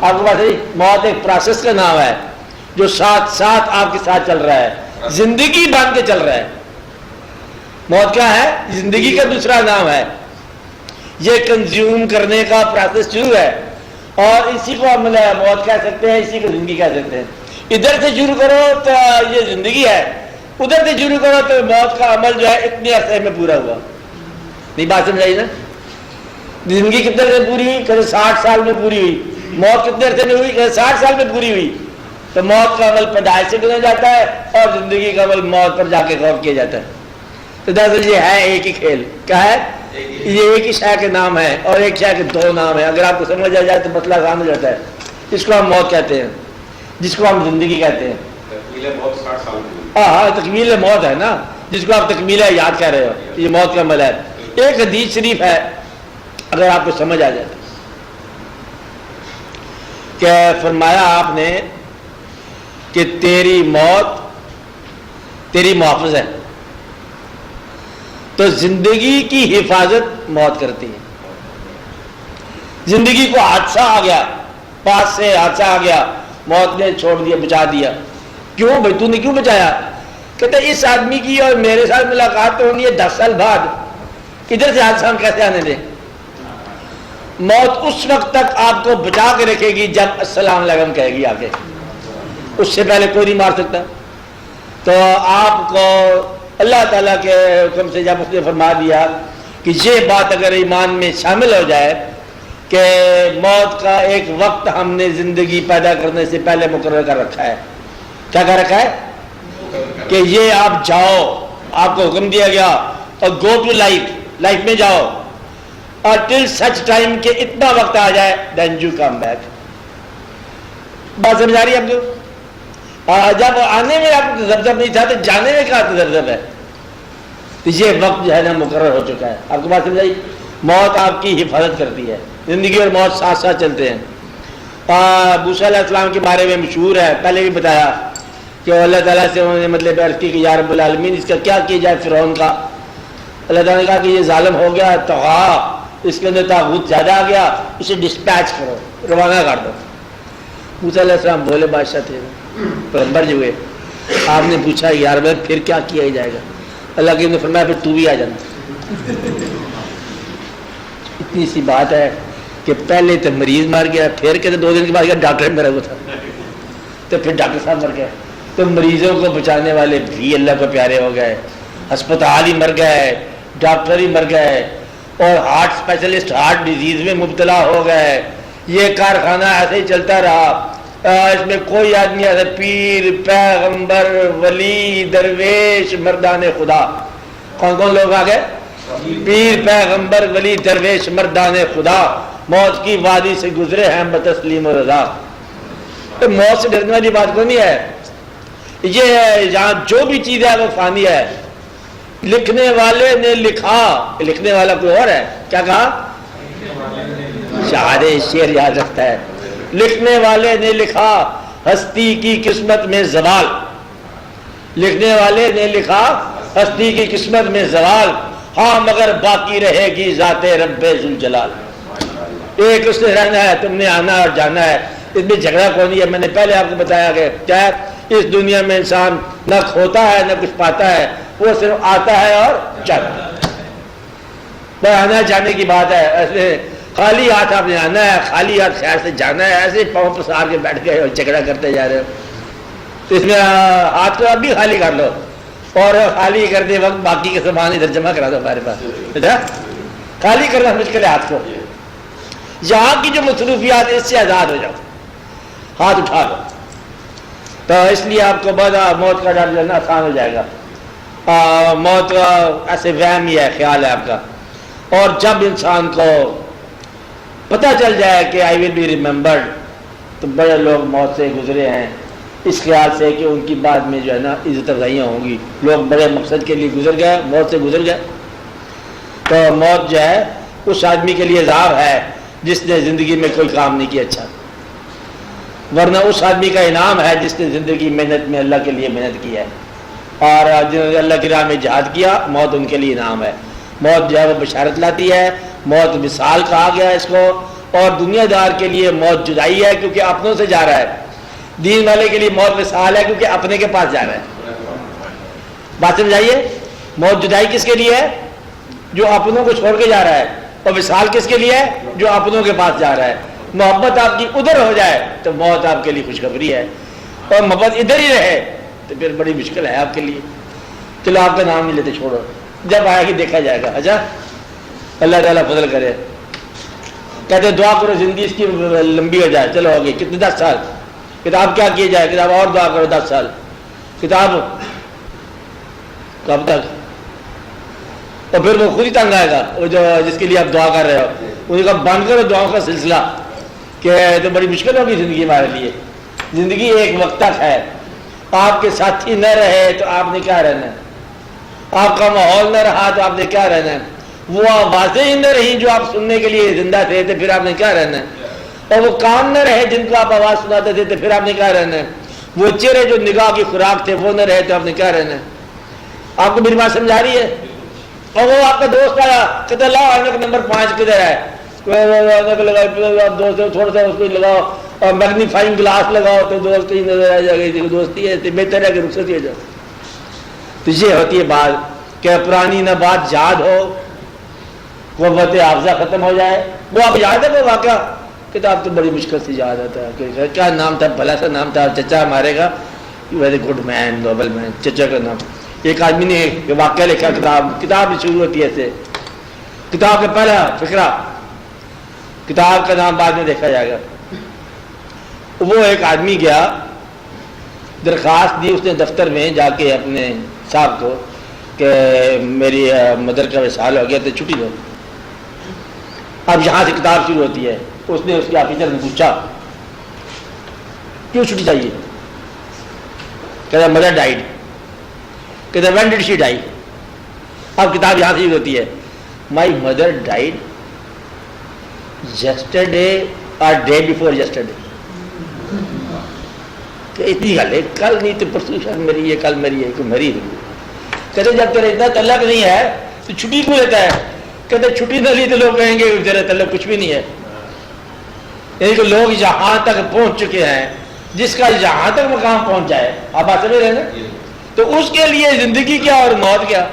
آپ کو بات ہے، موت ایک پروسیس کا نام ہے جو ساتھ ساتھ آپ کے ساتھ چل رہا ہے، زندگی بن کے چل رہا ہے۔ موت کیا ہے؟ زندگی کا دوسرا نام ہے۔ یہ کنزیوم کرنے کا پروسیس شروع ہے، اور اسی کو ہم موت کہہ سکتے ہیں، اسی کو زندگی کہہ سکتے ہیں۔ ادھر سے شروع کرو تو یہ زندگی ہے، ادھر سے شروع کرو تو موت کا عمل جو ہے اتنے عرصے میں پورا ہوا۔ نہیں بات سمجھ آئی نا؟ زندگی کتنے عرصے پوری ہوئی؟ کہتے 60 سال میں پوری ہوئی۔ موت کتنے عرصے میں ہوئی؟ کہتے 60 سال میں پوری ہوئی۔ تو موت کا عمل پیدائش سے گنا جاتا ہے، اور زندگی کا عمل موت پر جا کے غور کیا جاتا ہے۔ تو دراصل یہ ہے ایک ہی کھیل۔ کیا ہے؟ یہ ایک ہی شے کے نام ہے، اور ایک شے کے دو نام ہیں۔ اگر آپ کو سمجھ آ جائے تو مسئلہ آسان ہو جاتا ہے۔ اس کو ہم موت کہتے ہیں، جس کو ہم زندگی کہتے ہیں۔ ہاں تکمیل موت ہے نا، جس کو آپ تکمیل یاد کہہ رہے ہو، یہ موت کا عمل ہے۔ ایک حدیث شریف ہے، اگر آپ کو سمجھ آ جائے کہ فرمایا آپ نے کہ تیری موت تیری محافظ ہے، تو زندگی کی حفاظت موت کرتی ہے۔ زندگی کو حادثہ آ گیا، پاس سے حادثہ آ گیا، موت نے چھوڑ دیا، بچا دیا۔ کیوں بھائی تو نے کیوں بچایا؟ کہتے اس آدمی کی اور میرے ساتھ ملاقات تو ہونی ہے 10 سال بعد، ادھر سے حادثہ ہم کیسے آنے دیں؟ موت اس وقت تک آپ کو بچا کے رکھے گی جب السلام علیکم کہے گی آگے، اس سے پہلے کوئی نہیں مار سکتا۔ تو آپ کو اللہ تعالیٰ کے حکم سے جب اس نے فرما دیا کہ یہ بات اگر ایمان میں شامل ہو جائے کہ موت کا ایک وقت ہم نے زندگی پیدا کرنے سے پہلے مقرر کر رکھا ہے۔ کیا کر رکھا ہے؟ کہ یہ آپ جاؤ، آپ کو حکم دیا گیا اور گو ٹو لائف میں جاؤ، اور ٹل سچ ٹائم کہ اتنا وقت آ جائے دین یو کم بیک۔ بات سمجھ آ رہی ہے آپ کو؟ جب آنے میں آپ کو تذبذب نہیں تھا تو جانے میں کہاں تذبذب ہے؟ تو یہ وقت جو ہے نا مقرر ہو چکا ہے۔ آپ کو بات سمجھ آئی؟ موت آپ کی حفاظت کرتی ہے، زندگی اور موت ساتھ ساتھ چلتے ہیں۔ موسیٰ علیہ السلام کے بارے میں مشہور ہے، پہلے بھی بتایا کہ اللہ تعالیٰ سے انہوں نے مطلب عرض کی کہ یا رب العالمین اس کا کیا کیا جائے فرعون کا۔ اللہ تعالیٰ نے کہا کہ یہ ظالم ہو گیا، طغا، اس کے اندر طاغوت زیادہ آ گیا، اسے ڈسپیچ کرو، روانہ کر دو۔ موسیٰ علیہ السلام بھولے بادشاہ تھے، پیغمبر جو ہوئے۔ آپ نے پوچھا یا رب پھر کیا کیا جائے گا؟ اللہ کے نے فرمایا پھر تو بھی آ جانا۔ اتنی سی بات ہے کہ پہلے تو مریض مر گیا، پھر کہتے 2 دن کے بعد ڈاکٹر میرا کو تھا، تو پھر ڈاکٹر صاحب مر گئے۔ تو مریضوں کو بچانے والے بھی اللہ کو پیارے ہو گئے، ہسپتال ہی مر گئے، ڈاکٹر ہی مر گئے، اور ہارٹ اسپیشلسٹ ہارٹ ڈیزیز میں مبتلا ہو گئے. یہ کارخانہ ایسے ہی چلتا رہا. اس میں کوئی آدمی ایسا پیر پیغمبر ولی درویش مردان خدا، کون لوگ آ گئے؟ پیر پیغمبر ولی درویش مردان خدا موت کی وادی سے گزرے ہیں بتسلیم و رضا. موت سے ڈرنے والی بات کو نہیں ہے. یہ یہاں جو بھی چیز ہے وہ فانی ہے. لکھنے والے نے لکھا، لکھنے والا کوئی اور ہے. کیا کہا؟ شاعر شعر یاد رکھتا ہے. لکھنے والے نے لکھا ہستی کی قسمت میں زوال. لکھنے والے نے لکھا ہستی کی قسمت میں زوال، ہاں مگر باقی رہے گی ذات رب ذوالجلال. ایک اس نے رہنا ہے، تم نے آنا اور جانا ہے. اس میں جھگڑا کون ہے؟ میں نے پہلے آپ کو بتایا کہ کیا اس دنیا میں انسان نہ کھوتا ہے نہ کچھ پاتا ہے، وہ صرف آتا ہے اور جاتا ہے. وہ آنا جانے کی بات ہے. ایسے خالی ہاتھ آپ نے آنا ہے، خالی ہاتھ خیر سے جانا ہے. ایسے پاؤں پسار کے بیٹھ گئے اور جھگڑا کرتے جا رہے ہو. تو اس میں ہاتھ کو اب بھی خالی کر لو اور خالی کرتے وقت باقی کے سامان ادھر جمع کرا دو ہمارے پاس. خالی کرنا مشکل ہے ہاتھ کو. یہاں کی جو مصروفیات اس سے آزاد ہو جاؤ، ہاتھ اٹھا لو. تو اس لیے آپ کو بعد موت کا ڈر لینا آسان ہو جائے گا. موت کا ایسے وہم ہی ہے، خیال ہے آپ کا. اور جب انسان کو پتہ چل جائے کہ آئی ول بی ریممبرڈ، تو بڑے لوگ موت سے گزرے ہیں اس خیال سے کہ ان کی بعد میں جو ہے نا عزت افزائیاں ہوں گی. لوگ بڑے مقصد کے لیے گزر گئے، موت سے گزر گئے. تو موت جو ہے اس آدمی کے لیے عذاب ہے جس نے زندگی میں کوئی کام نہیں کیا اچھا، ورنہ اس آدمی کا انعام ہے جس نے زندگی محنت میں اللہ کے لیے محنت کی ہے. اور جنہوں نے اللہ کی راہ میں جہاد کیا، موت ان کے لیے انعام ہے. موت جو ہے وہ بشارت لاتی ہے. موت مثال کہا گیا اس کو. اور دنیا دار کے لیے موت جدائی ہے کیونکہ اپنوں سے جا رہا ہے. دین والے کے لیے موت مثال ہے کیونکہ اپنے کے پاس جا رہا ہے. بات سمجھائیے. موت جدائی کس کے لیے ہے؟ جو اپنوں کو چھوڑ کے جا رہا ہے. اور مثال کس کے لیے ہے؟ جو اپنوں کے پاس جا رہا ہے. محبت آپ کی ادھر ہو جائے تو موت آپ کے لیے خوشخبری ہے، اور محبت ادھر ہی رہے تو پھر بڑی مشکل ہے آپ کے لیے. چلو آپ کا نام نہیں لیتے، چھوڑو، جب آئے گی دیکھا جائے گا. اچھا، اللہ تعالیٰ فضل کرے. کہتے دعا کرو زندگی اس کی لمبی ہو جائے. چلو ہوگی کتنے 10 سال. کتاب کیا کیے جائے؟ کتاب اور دعا کرو 10 سال. کتاب کب تک؟ اور پھر وہ خود ہی تنگ آئے گا، وہ جو جس کے لیے آپ دعا کر رہے ہو. ان کا بند کرو دعاؤں کا سلسلہ کہ تو بڑی مشکل ہوگی زندگی ہمارے لیے. زندگی ایک وقت تک ہے. آپ کے ساتھی نہ رہے تو آپ نے کیا رہنا ہے؟ آپ کا ماحول نہ رہا تو آپ نے کیا رہنا ہے؟ وہ آوازیں ہی نہ رہی جو آپ سننے کے لیے زندہ تھے تو پھر آپ نے کیا رہنا ہے؟ اور وہ کان نہ رہے جن کو آپ آواز سناتے تھے تو پھر آپ نے کیا رہنا ہے؟ وہ چہرے جو نگاہ کی خوراک تھے وہ نہ رہے تو آپ نے کیا رہنا ہے؟ آپ کو میری بات سمجھا رہی ہے؟ اور وہ آپ کا دوست آیا کہتے اللہ نمبر 5 کدھر ہے؟ دوست تھوڑا سا اس کو لگاؤ اور میگنیفائنگ گلاس لگاؤ تو دوست ہی نظر آ جائے گی. دوستی ہے بہتر ہے کہ رخصت ہو جائے. تو یہ ہوتی ہے بات کہ پرانی نہ بات یاد ہو، قوت حافظہ ختم ہو جائے. وہ آپ یاد ہے وہ واقعہ؟ کتاب تو بڑی مشکل سے یاد آتا ہے کہ کیا نام تھا، بھلا سا نام تھا. چچا ہمارے کا ویری گڈ مین، نوبل مین، چچا کا نام. ایک آدمی نے واقعہ لکھا. کتاب شروع ہوتی ہے ایسے. کتاب کا پہلا فقرہ، کتاب کا نام بعد میں دیکھا جائے گا. وہ ایک آدمی گیا، درخواست دی اس نے دفتر میں جا کے اپنے صاحب کو کہ میری مدر کا وصال ہو گیا تو چھٹی دو. اب یہاں سے کتاب شروع ہوتی ہے. اس نے اس کے آفیسر نے پوچھا کیوں چھٹی چاہیے؟ کہتا مدر ڈائیڈ. کہتا when did she die؟ اب کتاب یہاں سے شروع ہوتی ہے. My mother died yesterday or day before yesterday. کہ اتنی گل ہے، کل نہیں تو پرسوں شاید میری ہے، کل میری ہے، کوئی مری نہیں. کہتے جب تیرا اتنا تعلق نہیں ہے تو چھٹی کیوں لیتا ہے؟ کہتے چھٹی نہ لی تو لوگ کہیں گے تیرا تعلق کچھ بھی نہیں ہے. یعنی کہ لوگ یہاں تک پہنچ چکے ہیں، جس کا یہاں تک مقام پہنچ جائے. آپ بات سمجھ رہے ہیں نا؟ تو اس کے لیے زندگی کیا اور موت کیا؟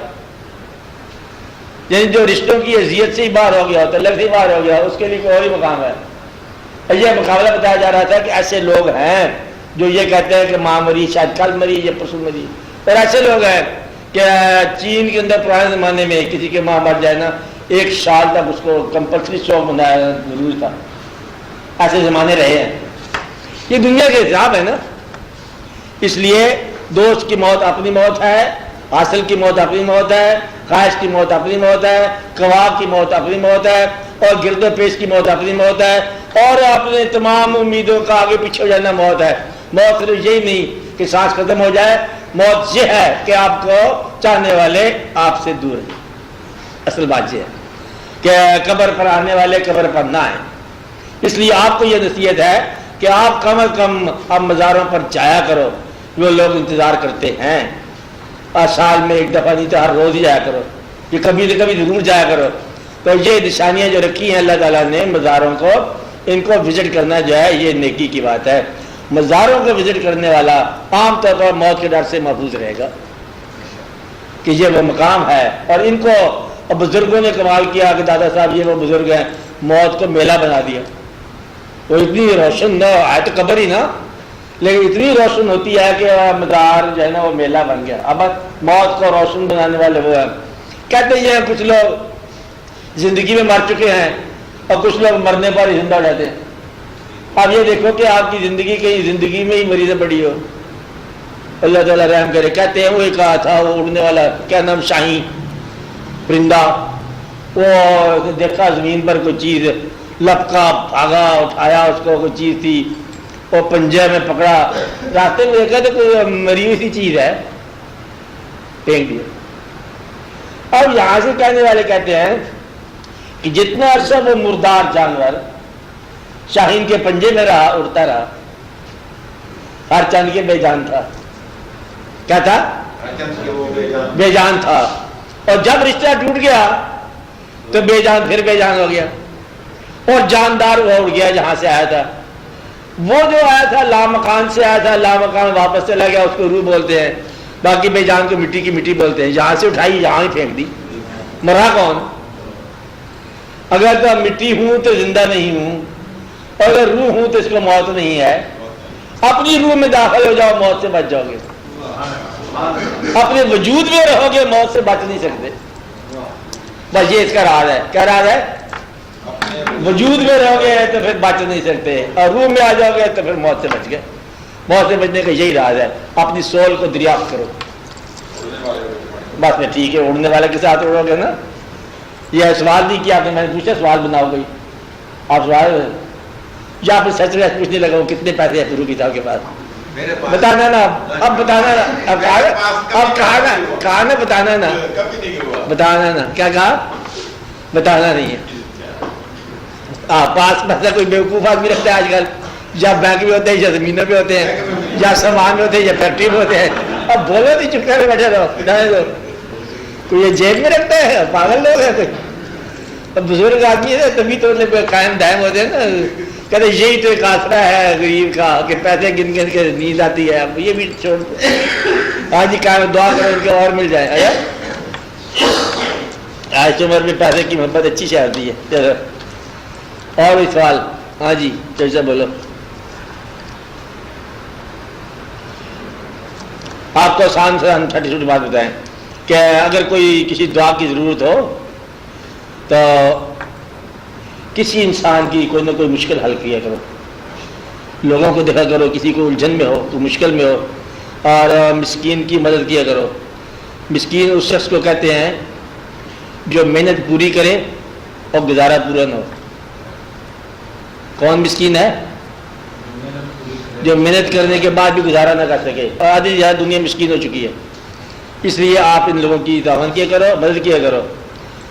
یعنی جو رشتوں کی اذیت سے ہی باہر ہو گیا، تعلق سے ہی باہر ہو گیا، اس کے لیے کوئی اور ہی مقام ہے. یہ مقابلہ بتایا جا رہا تھا کہ ایسے لوگ ہیں جو یہ کہتے ہیں کہ ماں مری، شاید کل مری یا پرسوں مری. اور ایسے لوگ ہیں کہ چین کے اندر پرانے زمانے میں کسی کے ماں مر جائے نا ایک سال تک اس کو کمپلسری شوق بنایا ضروری تھا. ایسے زمانے رہے ہیں. یہ دنیا کے حساب ہے نا. اس لیے دوست کی موت اپنی موت ہے, حاصل کی موت اپنی موت ہے, خواہش کی موت اپنی موت ہے, کباب کی موت اپنی موت ہے, اور گرد و پیش کی موت اپنی موت ہے, اور اپنے تمام امیدوں کا آگے پیچھے ہو جانا موت ہے. موت صرف یہی نہیں کہ سانس ختم ہو جائے, موت یہ ہے کہ آپ کو چاہنے والے آپ سے دور ہیں. اصل بات یہ ہے کہ قبر پر آنے والے قبر پر نہ آئیں. اس لیے آپ کو یہ نصیحت ہے کہ آپ کم از کم اب مزاروں پر جایا کرو, جو لوگ انتظار کرتے ہیں. سال میں ایک دفعہ نہیں تو ہر روز ہی جایا کرو, یہ کبھی نہ کبھی ضرور جایا کرو. تو یہ نشانیاں جو رکھی ہیں اللہ تعالیٰ نے مزاروں کو, ان کو وزٹ کرنا جو ہے یہ نیکی کی بات ہے. مزاروں کو وزٹ کرنے والا عام طور پر موت کے ڈر سے محفوظ رہے گا کہ یہ وہ مقام ہے. اور ان کو بزرگوں نے کمال کیا کہ دادا صاحب یہ وہ بزرگ ہیں, موت کو میلہ بنا دیا. وہ اتنی روشن نہ آئے تو قبر ہی نا, لیکن اتنی روشن ہوتی ہے کہ مزار جو ہے نا وہ میلہ بن گیا. اب موت کو روشن بنانے والے وہ ہیں. کہتے ہیں کچھ لوگ زندگی میں مر چکے ہیں اور کچھ لوگ مرنے پر ہی زندہ ہو جاتے ہیں. اب یہ دیکھو کہ آپ کی زندگی کہیں زندگی میں ہی مریض پڑی ہو, اللہ تعالیٰ رحم کرے. کہتے ہیں وہ ایک کہا وہ اڑنے والا کیا نام شاہین پرندہ, وہ دیکھا زمین پر کوئی چیز, لپکا بھاگا, اٹھایا اس کو, کوئی چیز تھی, وہ پنجے میں پکڑا, راستے میں دیکھا تو کوئی مری ہوئی سی چیز ہے, پھینک دیا. اب یہاں سے کہنے والے کہتے ہیں کہ جتنا عرصہ وہ مردار جانور شاہین کے پنجے میں رہا, اڑتا رہا, ہر چند کے بے جان تھا. کیا تھا؟ بے جان تھا. اور جب رشتہ ٹوٹ گیا تو بے جان پھر بے جان ہو گیا, اور جاندار وہ اڑ گیا جہاں سے آیا تھا. وہ جو آیا تھا لامکان سے آیا تھا, لامکان واپس چلا گیا, اس کو روح بولتے ہیں. باقی بے جان کو مٹی کی مٹی بولتے ہیں. یہاں سے اٹھائی یہاں ہی پھینک دی, مرا کون؟ اگر تو مٹی ہوں تو زندہ نہیں ہوں, اور اگر روح ہوں تو اس کو موت نہیں ہے. اپنی روح میں داخل ہو جاؤ, موت سے بچ جاؤ گے. اپنے وجود میں رہو گے, موت سے بچ نہیں سکتے. بس یہ اس کا راز ہے. کیا راز ہے؟ وجود میں رہو گے تو پھر بچ نہیں سکتے, اور روح میں آ جاؤ گے تو پھر موت سے بچ گئے. موت سے بچنے کا یہی راز ہے. اپنی سول کو دریافت کرو. بس میں ٹھیک ہے, اڑنے والے کے ساتھ اڑو گے نا. یہ سوال نہیں کیا, آپ نے میں نے پوچھا سوال بناؤ گئی. آپ سوال یا پھر سچ میں پوچھنے لگا وہ کتنے پیسے ہیں پھر صاحب کے پاس, بتانا نا. اب بتانا نا, اب کہا نا بتانا نا, بتانا نا. کیا کہا؟ بتانا نہیں ہے. پاس پیسہ کوئی بیوقوف آدمی رکھتا ہے آج کل, یا بینک میں ہوتے ہیں, یا زمینوں پہ ہوتے ہیں, یا سامان میں ہوتے ہیں, یا فیکٹری میں ہوتے ہیں. اب بولو نہیں, چپ کر کے بیٹھے رہو. کوئی یہ جیب میں رکھتا ہے, پاگل لوگ ہیں کوئی. اب بزرگ آدمی ہے تبھی تو قائم دائم ہوتے ہیں نا. کہتے یہی تو ایک آسرا ہے غریب کا کہ پیسے گن گن کے نیند آتی ہے. اب یہ بھی چھوڑ آج ہی قائم, دعا کرو ان کے اور مل جائے. آج عمر میں پیسے کی محبت اچھی سے آتی ہے. چلو اور بھی سوال. ہاں جی جیسا بولو. آپ کو آسان سے چھوٹی چھوٹی بات بتائیں کہ اگر کوئی کسی دعا کی ضرورت ہو تو کسی انسان کی کوئی نہ کوئی مشکل حل کیا کرو. لوگوں کو دیکھا کرو, کسی کو الجھن میں ہو, کوئی مشکل میں ہو, اور مسکین کی مدد کیا کرو. مسکین اس شخص کو کہتے ہیں جو محنت پوری کرے اور گزارا پورا نہ ہو. کون مسکین ہے؟ جو محنت کرنے کے بعد بھی گزارا نہ کر سکے. اور آدھی زیادہ دنیا مسکین ہو چکی ہے. اس لیے آپ ان لوگوں کی تعاون کیا کرو, مدد کیا کرو,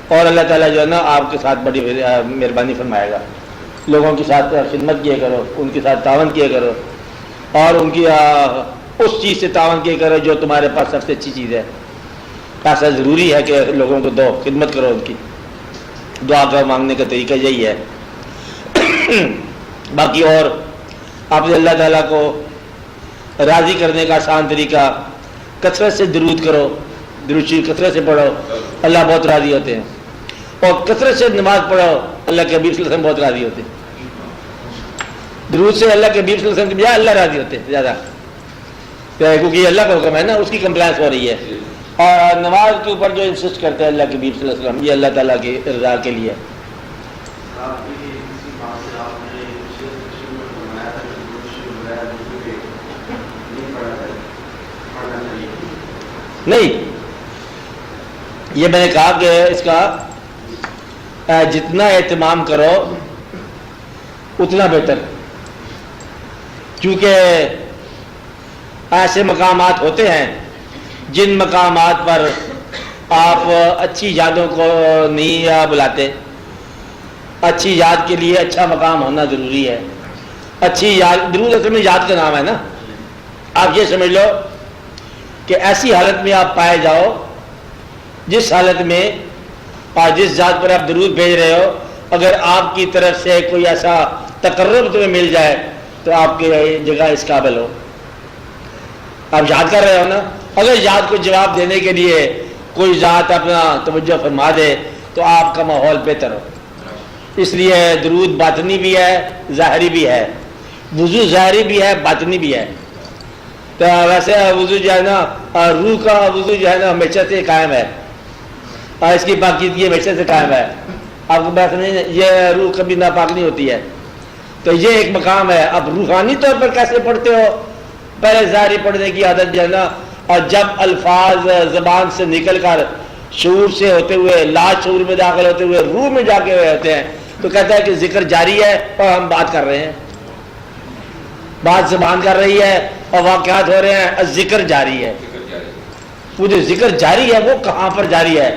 اور اللہ تعالیٰ جو ہے نا آپ کے ساتھ بڑی مہربانی فرمائے گا. لوگوں کے ساتھ خدمت کیا کرو, ان کے ساتھ تعاون کیا کرو, اور ان کی اس چیز سے تعاون کیا کرو جو تمہارے پاس سب سے اچھی چیز ہے. ایسا ضروری ہے کہ لوگوں کو دو, خدمت کرو ان کی. دعا کا مانگنے کا طریقہ یہی ہے. باقی اور آپ نے اللہ تعالیٰ کو راضی کرنے کا آسان طریقہ, کثرت سے درود کرو, درود شریف کثرت سے پڑھو, اللہ بہت راضی ہوتے ہیں. اور کثرت سے نماز پڑھو, اللہ کے حبیب صلی اللہ علیہ وسلم بہت راضی ہوتے ہیں. درود سے اللہ کے حبیب صلی اللہ علیہ وسلم اللہ راضی ہوتے ہیں زیادہ, کیونکہ یہ اللہ کا حکم ہے نا, اس کی کمپلائنس ہو رہی ہے. اور نماز کے اوپر جو انسسٹ کرتے ہیں اللہ کے حبیب صلی اللہ علیہ وسلم، یہ اللہ تعالیٰ کی رضا کے لیے. نہیں، یہ میں نے کہا کہ اس کا جتنا اہتمام کرو اتنا بہتر، کیونکہ ایسے مقامات ہوتے ہیں جن مقامات پر آپ اچھی یادوں کو نہیں بلاتے. اچھی یاد کے لیے اچھا مقام ہونا ضروری ہے. اچھی یاد، درود اصل میں یاد کا نام ہے نا. آپ یہ سمجھ لو کہ ایسی حالت میں آپ پائے جاؤ جس حالت میں جس ذات پر آپ درود بھیج رہے ہو، اگر آپ کی طرف سے کوئی ایسا تقرب تمہیں مل جائے تو آپ کی جگہ اس قابل ہو. آپ یاد کر رہے ہو نا، اگر یاد کو جواب دینے کے لیے کوئی ذات اپنا توجہ فرما دے تو آپ کا ماحول بہتر ہو. اس لیے درود باطنی بھی ہے، ظاہری بھی ہے. وضو ظاہری بھی ہے، باطنی بھی ہے. تو ویسے وضو جو ہے نا، روح کا وضو جو ہے نا ہمیشہ سے قائم ہے، اور اس کی پاکیزگی ہمیشہ سے قائم ہے. آپ کو بات نہیں، یہ روح کبھی ناپاک نہیں ہوتی ہے. تو یہ ایک مقام ہے. اب روحانی طور پر کیسے پڑھتے ہو؟ پہلے ظاہری پڑھنے کی عادت جو ہے نا، اور جب الفاظ زبان سے نکل کر شعور سے ہوتے ہوئے لا شعور میں داخل ہوتے ہوئے روح میں جا کے ہوتے ہیں تو کہتا ہے کہ ذکر جاری ہے اور ہم بات کر رہے ہیں. بات زبان کر رہی ہے اور واقعات ہو رہے ہیں، ذکر جاری ہے. وہ جو ذکر جاری ہے وہ کہاں پر جاری ہے؟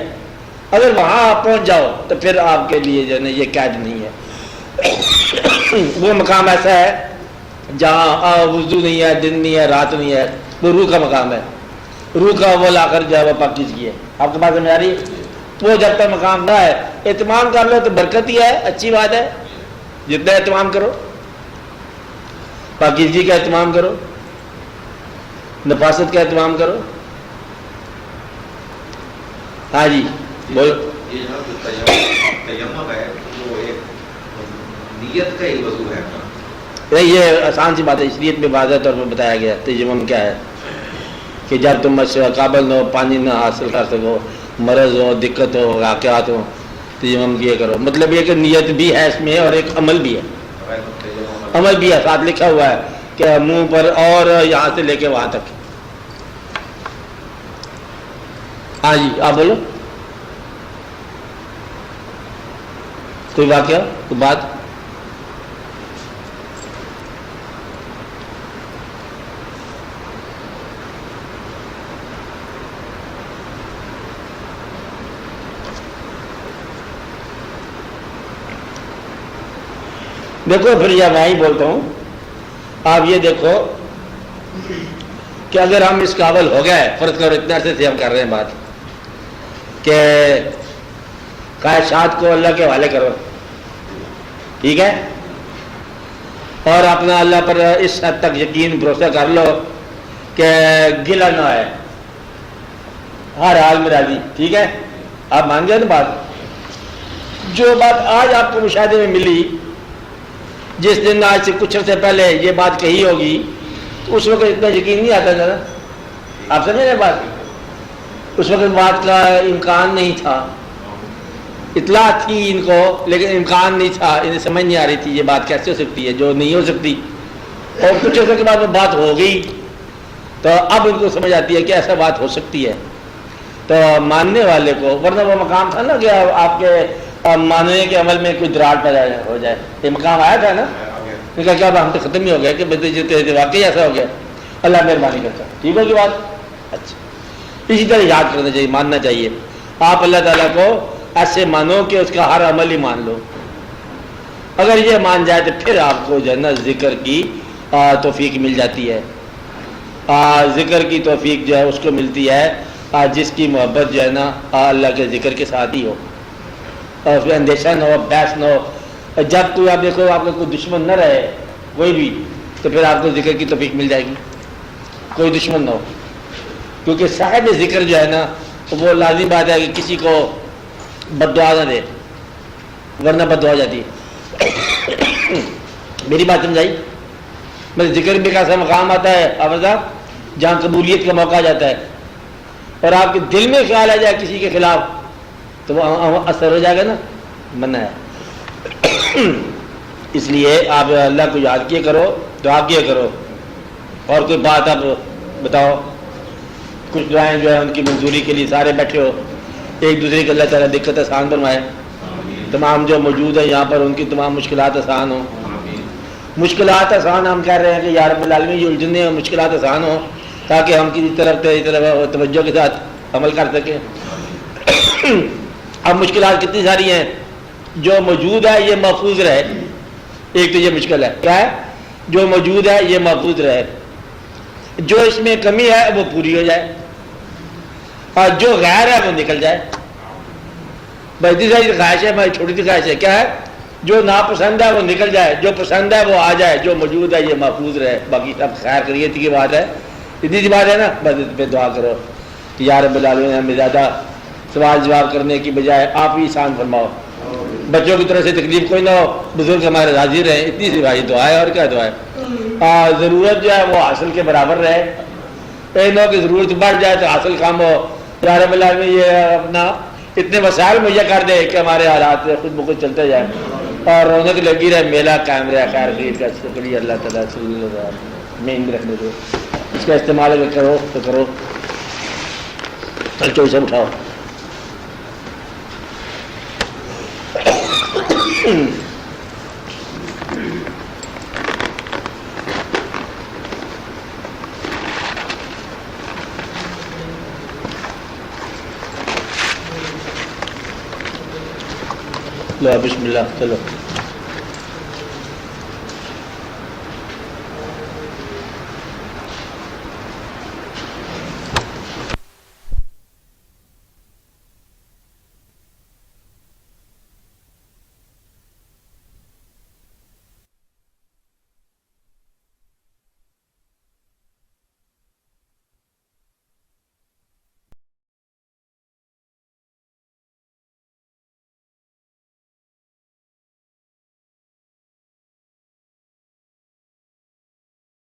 اگر وہاں آپ پہنچ جاؤ تو پھر آپ کے لیے جو ہے نا یہ قید نہیں ہے. وہ مقام ایسا ہے جہاں وضو نہیں ہے، دن نہیں ہے، رات نہیں ہے. وہ روح کا مقام ہے. روح کا وہ لا کر جو ہے وہ پاکیزگی ہے. آپ کے پاس سمجھ آ رہی ہے؟ وہ جب تک مقام نہ ہے، اہتمام کر لو تو برکت ہی ہے، اچھی بات ہے. جتنا اہتمام کرو، پاکیزگی کا اہتمام کرو، نفاست کا اہتمام کرو. ہاں جی بولو. یہ جو تیمم ہے وہ ایک نیت کا ہی وضو ہے. نہیں، یہ آسان سی بات ہے، اس لیے میں واضح طور پر بتایا گیا. تیمم کیا ہے کہ جب تم قابل نہ ہو، پانی نہ حاصل کر سکو، مرض ہو، دقت ہو، واقعات ہو، تیمم کیے کرو. مطلب یہ کہ نیت بھی ہے اس میں اور ایک عمل بھی ہے. عمل بھی ہے، ساتھ لکھا ہوا ہے کہ منہ پر اور یہاں سے لے کے وہاں تک. ہاں جی آپ بولو. کوئی واقعہ، کوئی بات؟ دیکھو پھر یا میں ہی بولتا ہوں. آپ یہ دیکھو کہ اگر ہم اس قابل ہو گئے، فرض کرو اتنے عرصے سے ہم کر رہے ہیں بات کہ خواہشات کو اللہ کے حوالے کرو، ٹھیک ہے، اور اپنا اللہ پر اس حد تک یقین بھروسہ کر لو کہ گلہ نہ ہے، ہر حال میں راضی، ٹھیک ہے. آپ مان گئے نا بات؟ جو بات آج آپ کو مشاہدے میں ملی، جس دن آج سے کچھ عرصے پہلے یہ بات کہی ہوگی تو اس وقت اتنا یقین نہیں آتا تھا. آپ سمجھ رہے بات؟ اس وقت بات کا امکان نہیں تھا. اطلاع تھی ان کو لیکن امکان نہیں تھا، انہیں سمجھ نہیں آ رہی تھی یہ بات کیسے ہو سکتی ہے جو نہیں ہو سکتی. اور کچھ عرصے کے بعد وہ بات ہو گئی تو اب ان کو سمجھ آتی ہے کہ ایسا بات ہو سکتی ہے. تو ماننے والے کو، ورنہ وہ مقام تھا نا کہ آپ کے ماننے کے عمل میں کوئی دراڑ پیدا ہو جائے. یہ مقام آیا تھا نا، کیا ہم تو ختم ہی ہو گیا کہ واقعی ایسا ہو گیا. اللہ مہربانی کرتا. ٹھیک ہوگی بات؟ اچھا، اسی طرح یاد کرنا چاہیے، ماننا چاہیے. آپ اللہ تعالیٰ کو ایسے مانو کہ اس کا ہر عمل ہی مان لو. اگر یہ مان جائے تو پھر آپ کو جو ہے نا ذکر کی توفیق مل جاتی ہے. ذکر کی توفیق جو ہے اس کو ملتی ہے جس کی محبت جو ہے نا اللہ کے ذکر کے ساتھ ہی ہو، اور اس میں اندیشہ نہ ہو، بحث نہ ہو. جب کوئی آپ دیکھو آپ کا کوئی دشمن نہ رہے کوئی بھی، تو پھر آپ کو ذکر کی توفیق مل جائے گی. کوئی دشمن نہ ہو، کیونکہ صاحب ذکر جو ہے نا وہ لازم بات ہے کہ کسی کو بد دعا نہ دے، ورنہ بد دعا جاتی ہے. میری بات سمجھائی؟ میں ذکر بھی ایک ایسا مقام آتا ہے آفزہ جہاں قبولیت کا موقع آ جاتا ہے. اور آپ کے دل میں خیال آ جائے کسی کے خلاف تو وہ اثر ہو جائے گا نا، منع ہے۔ اس لیے آپ اللہ کو یاد کیا کرو، دعا کیا کرو۔ اور کوئی بات آپ بتاؤ، کچھ دعائیں جو ہے ان کی منظوری کے لیے سارے بیٹھے ہو، ایک دوسرے کو اللہ تعالیٰ دقت آسان بنوائے، تمام جو موجود ہیں یہاں پر ان کی تمام مشکلات آسان ہوں۔ مشکلات آسان ہم کہہ رہے ہیں کہ یا رب العالمین یہ الجھنیں اور مشکلات آسان ہوں تاکہ ہم کسی طرف توجہ کے ساتھ عمل کر سکیں۔ اب مشکلات کتنی ساری ہیں، جو موجود ہے یہ محفوظ رہے۔ ایک تو یہ مشکل ہے، کیا ہے؟ جو موجود ہے یہ محفوظ رہے، جو اس میں کمی ہے وہ پوری ہو جائے، اور جو غیر ہے وہ نکل جائے۔ بڑی ساری خواہش ہے، ہماری چھوٹی سی خواہش ہے، کیا ہے؟ جو ناپسند ہے وہ نکل جائے، جو پسند ہے وہ آ جائے، جو موجود ہے یہ محفوظ رہے۔ باقی سب خیر خیریت کی بات ہے، اتنی سی بات ہے نا، بس اس پہ دعا کرو کہ یا رب العالمین ہمیں زیادہ سوال جواب کرنے کی بجائے آپ ہی آسان فرماؤ، بچوں کی طرف سے تکلیف کوئی نہ ہو، بزرگ ہمارے راضی رہیں، اتنی سی بھائی دعا ہے، اور کیا دعا ہے؟ ضرورت جو ہے وہ حاصل کے برابر رہے، نہ کہ ضرورت بڑھ جائے تو حاصل کم ہو۔ یا رب العالمین یہ اپنا اتنے وسائل مہیا کر دے کہ ہمارے حالات خود بخود چلتے جائیں اور رونق لگی رہے، میلہ قائم رہے، خیر خیر کا شکریہ اللہ تعالیٰ مین بھی رکھنے دو، اس کا استعمال اگر کرو تو کرو۔ چل چوئی سب اٹھاؤ۔ لو بسم اللہ، چلو۔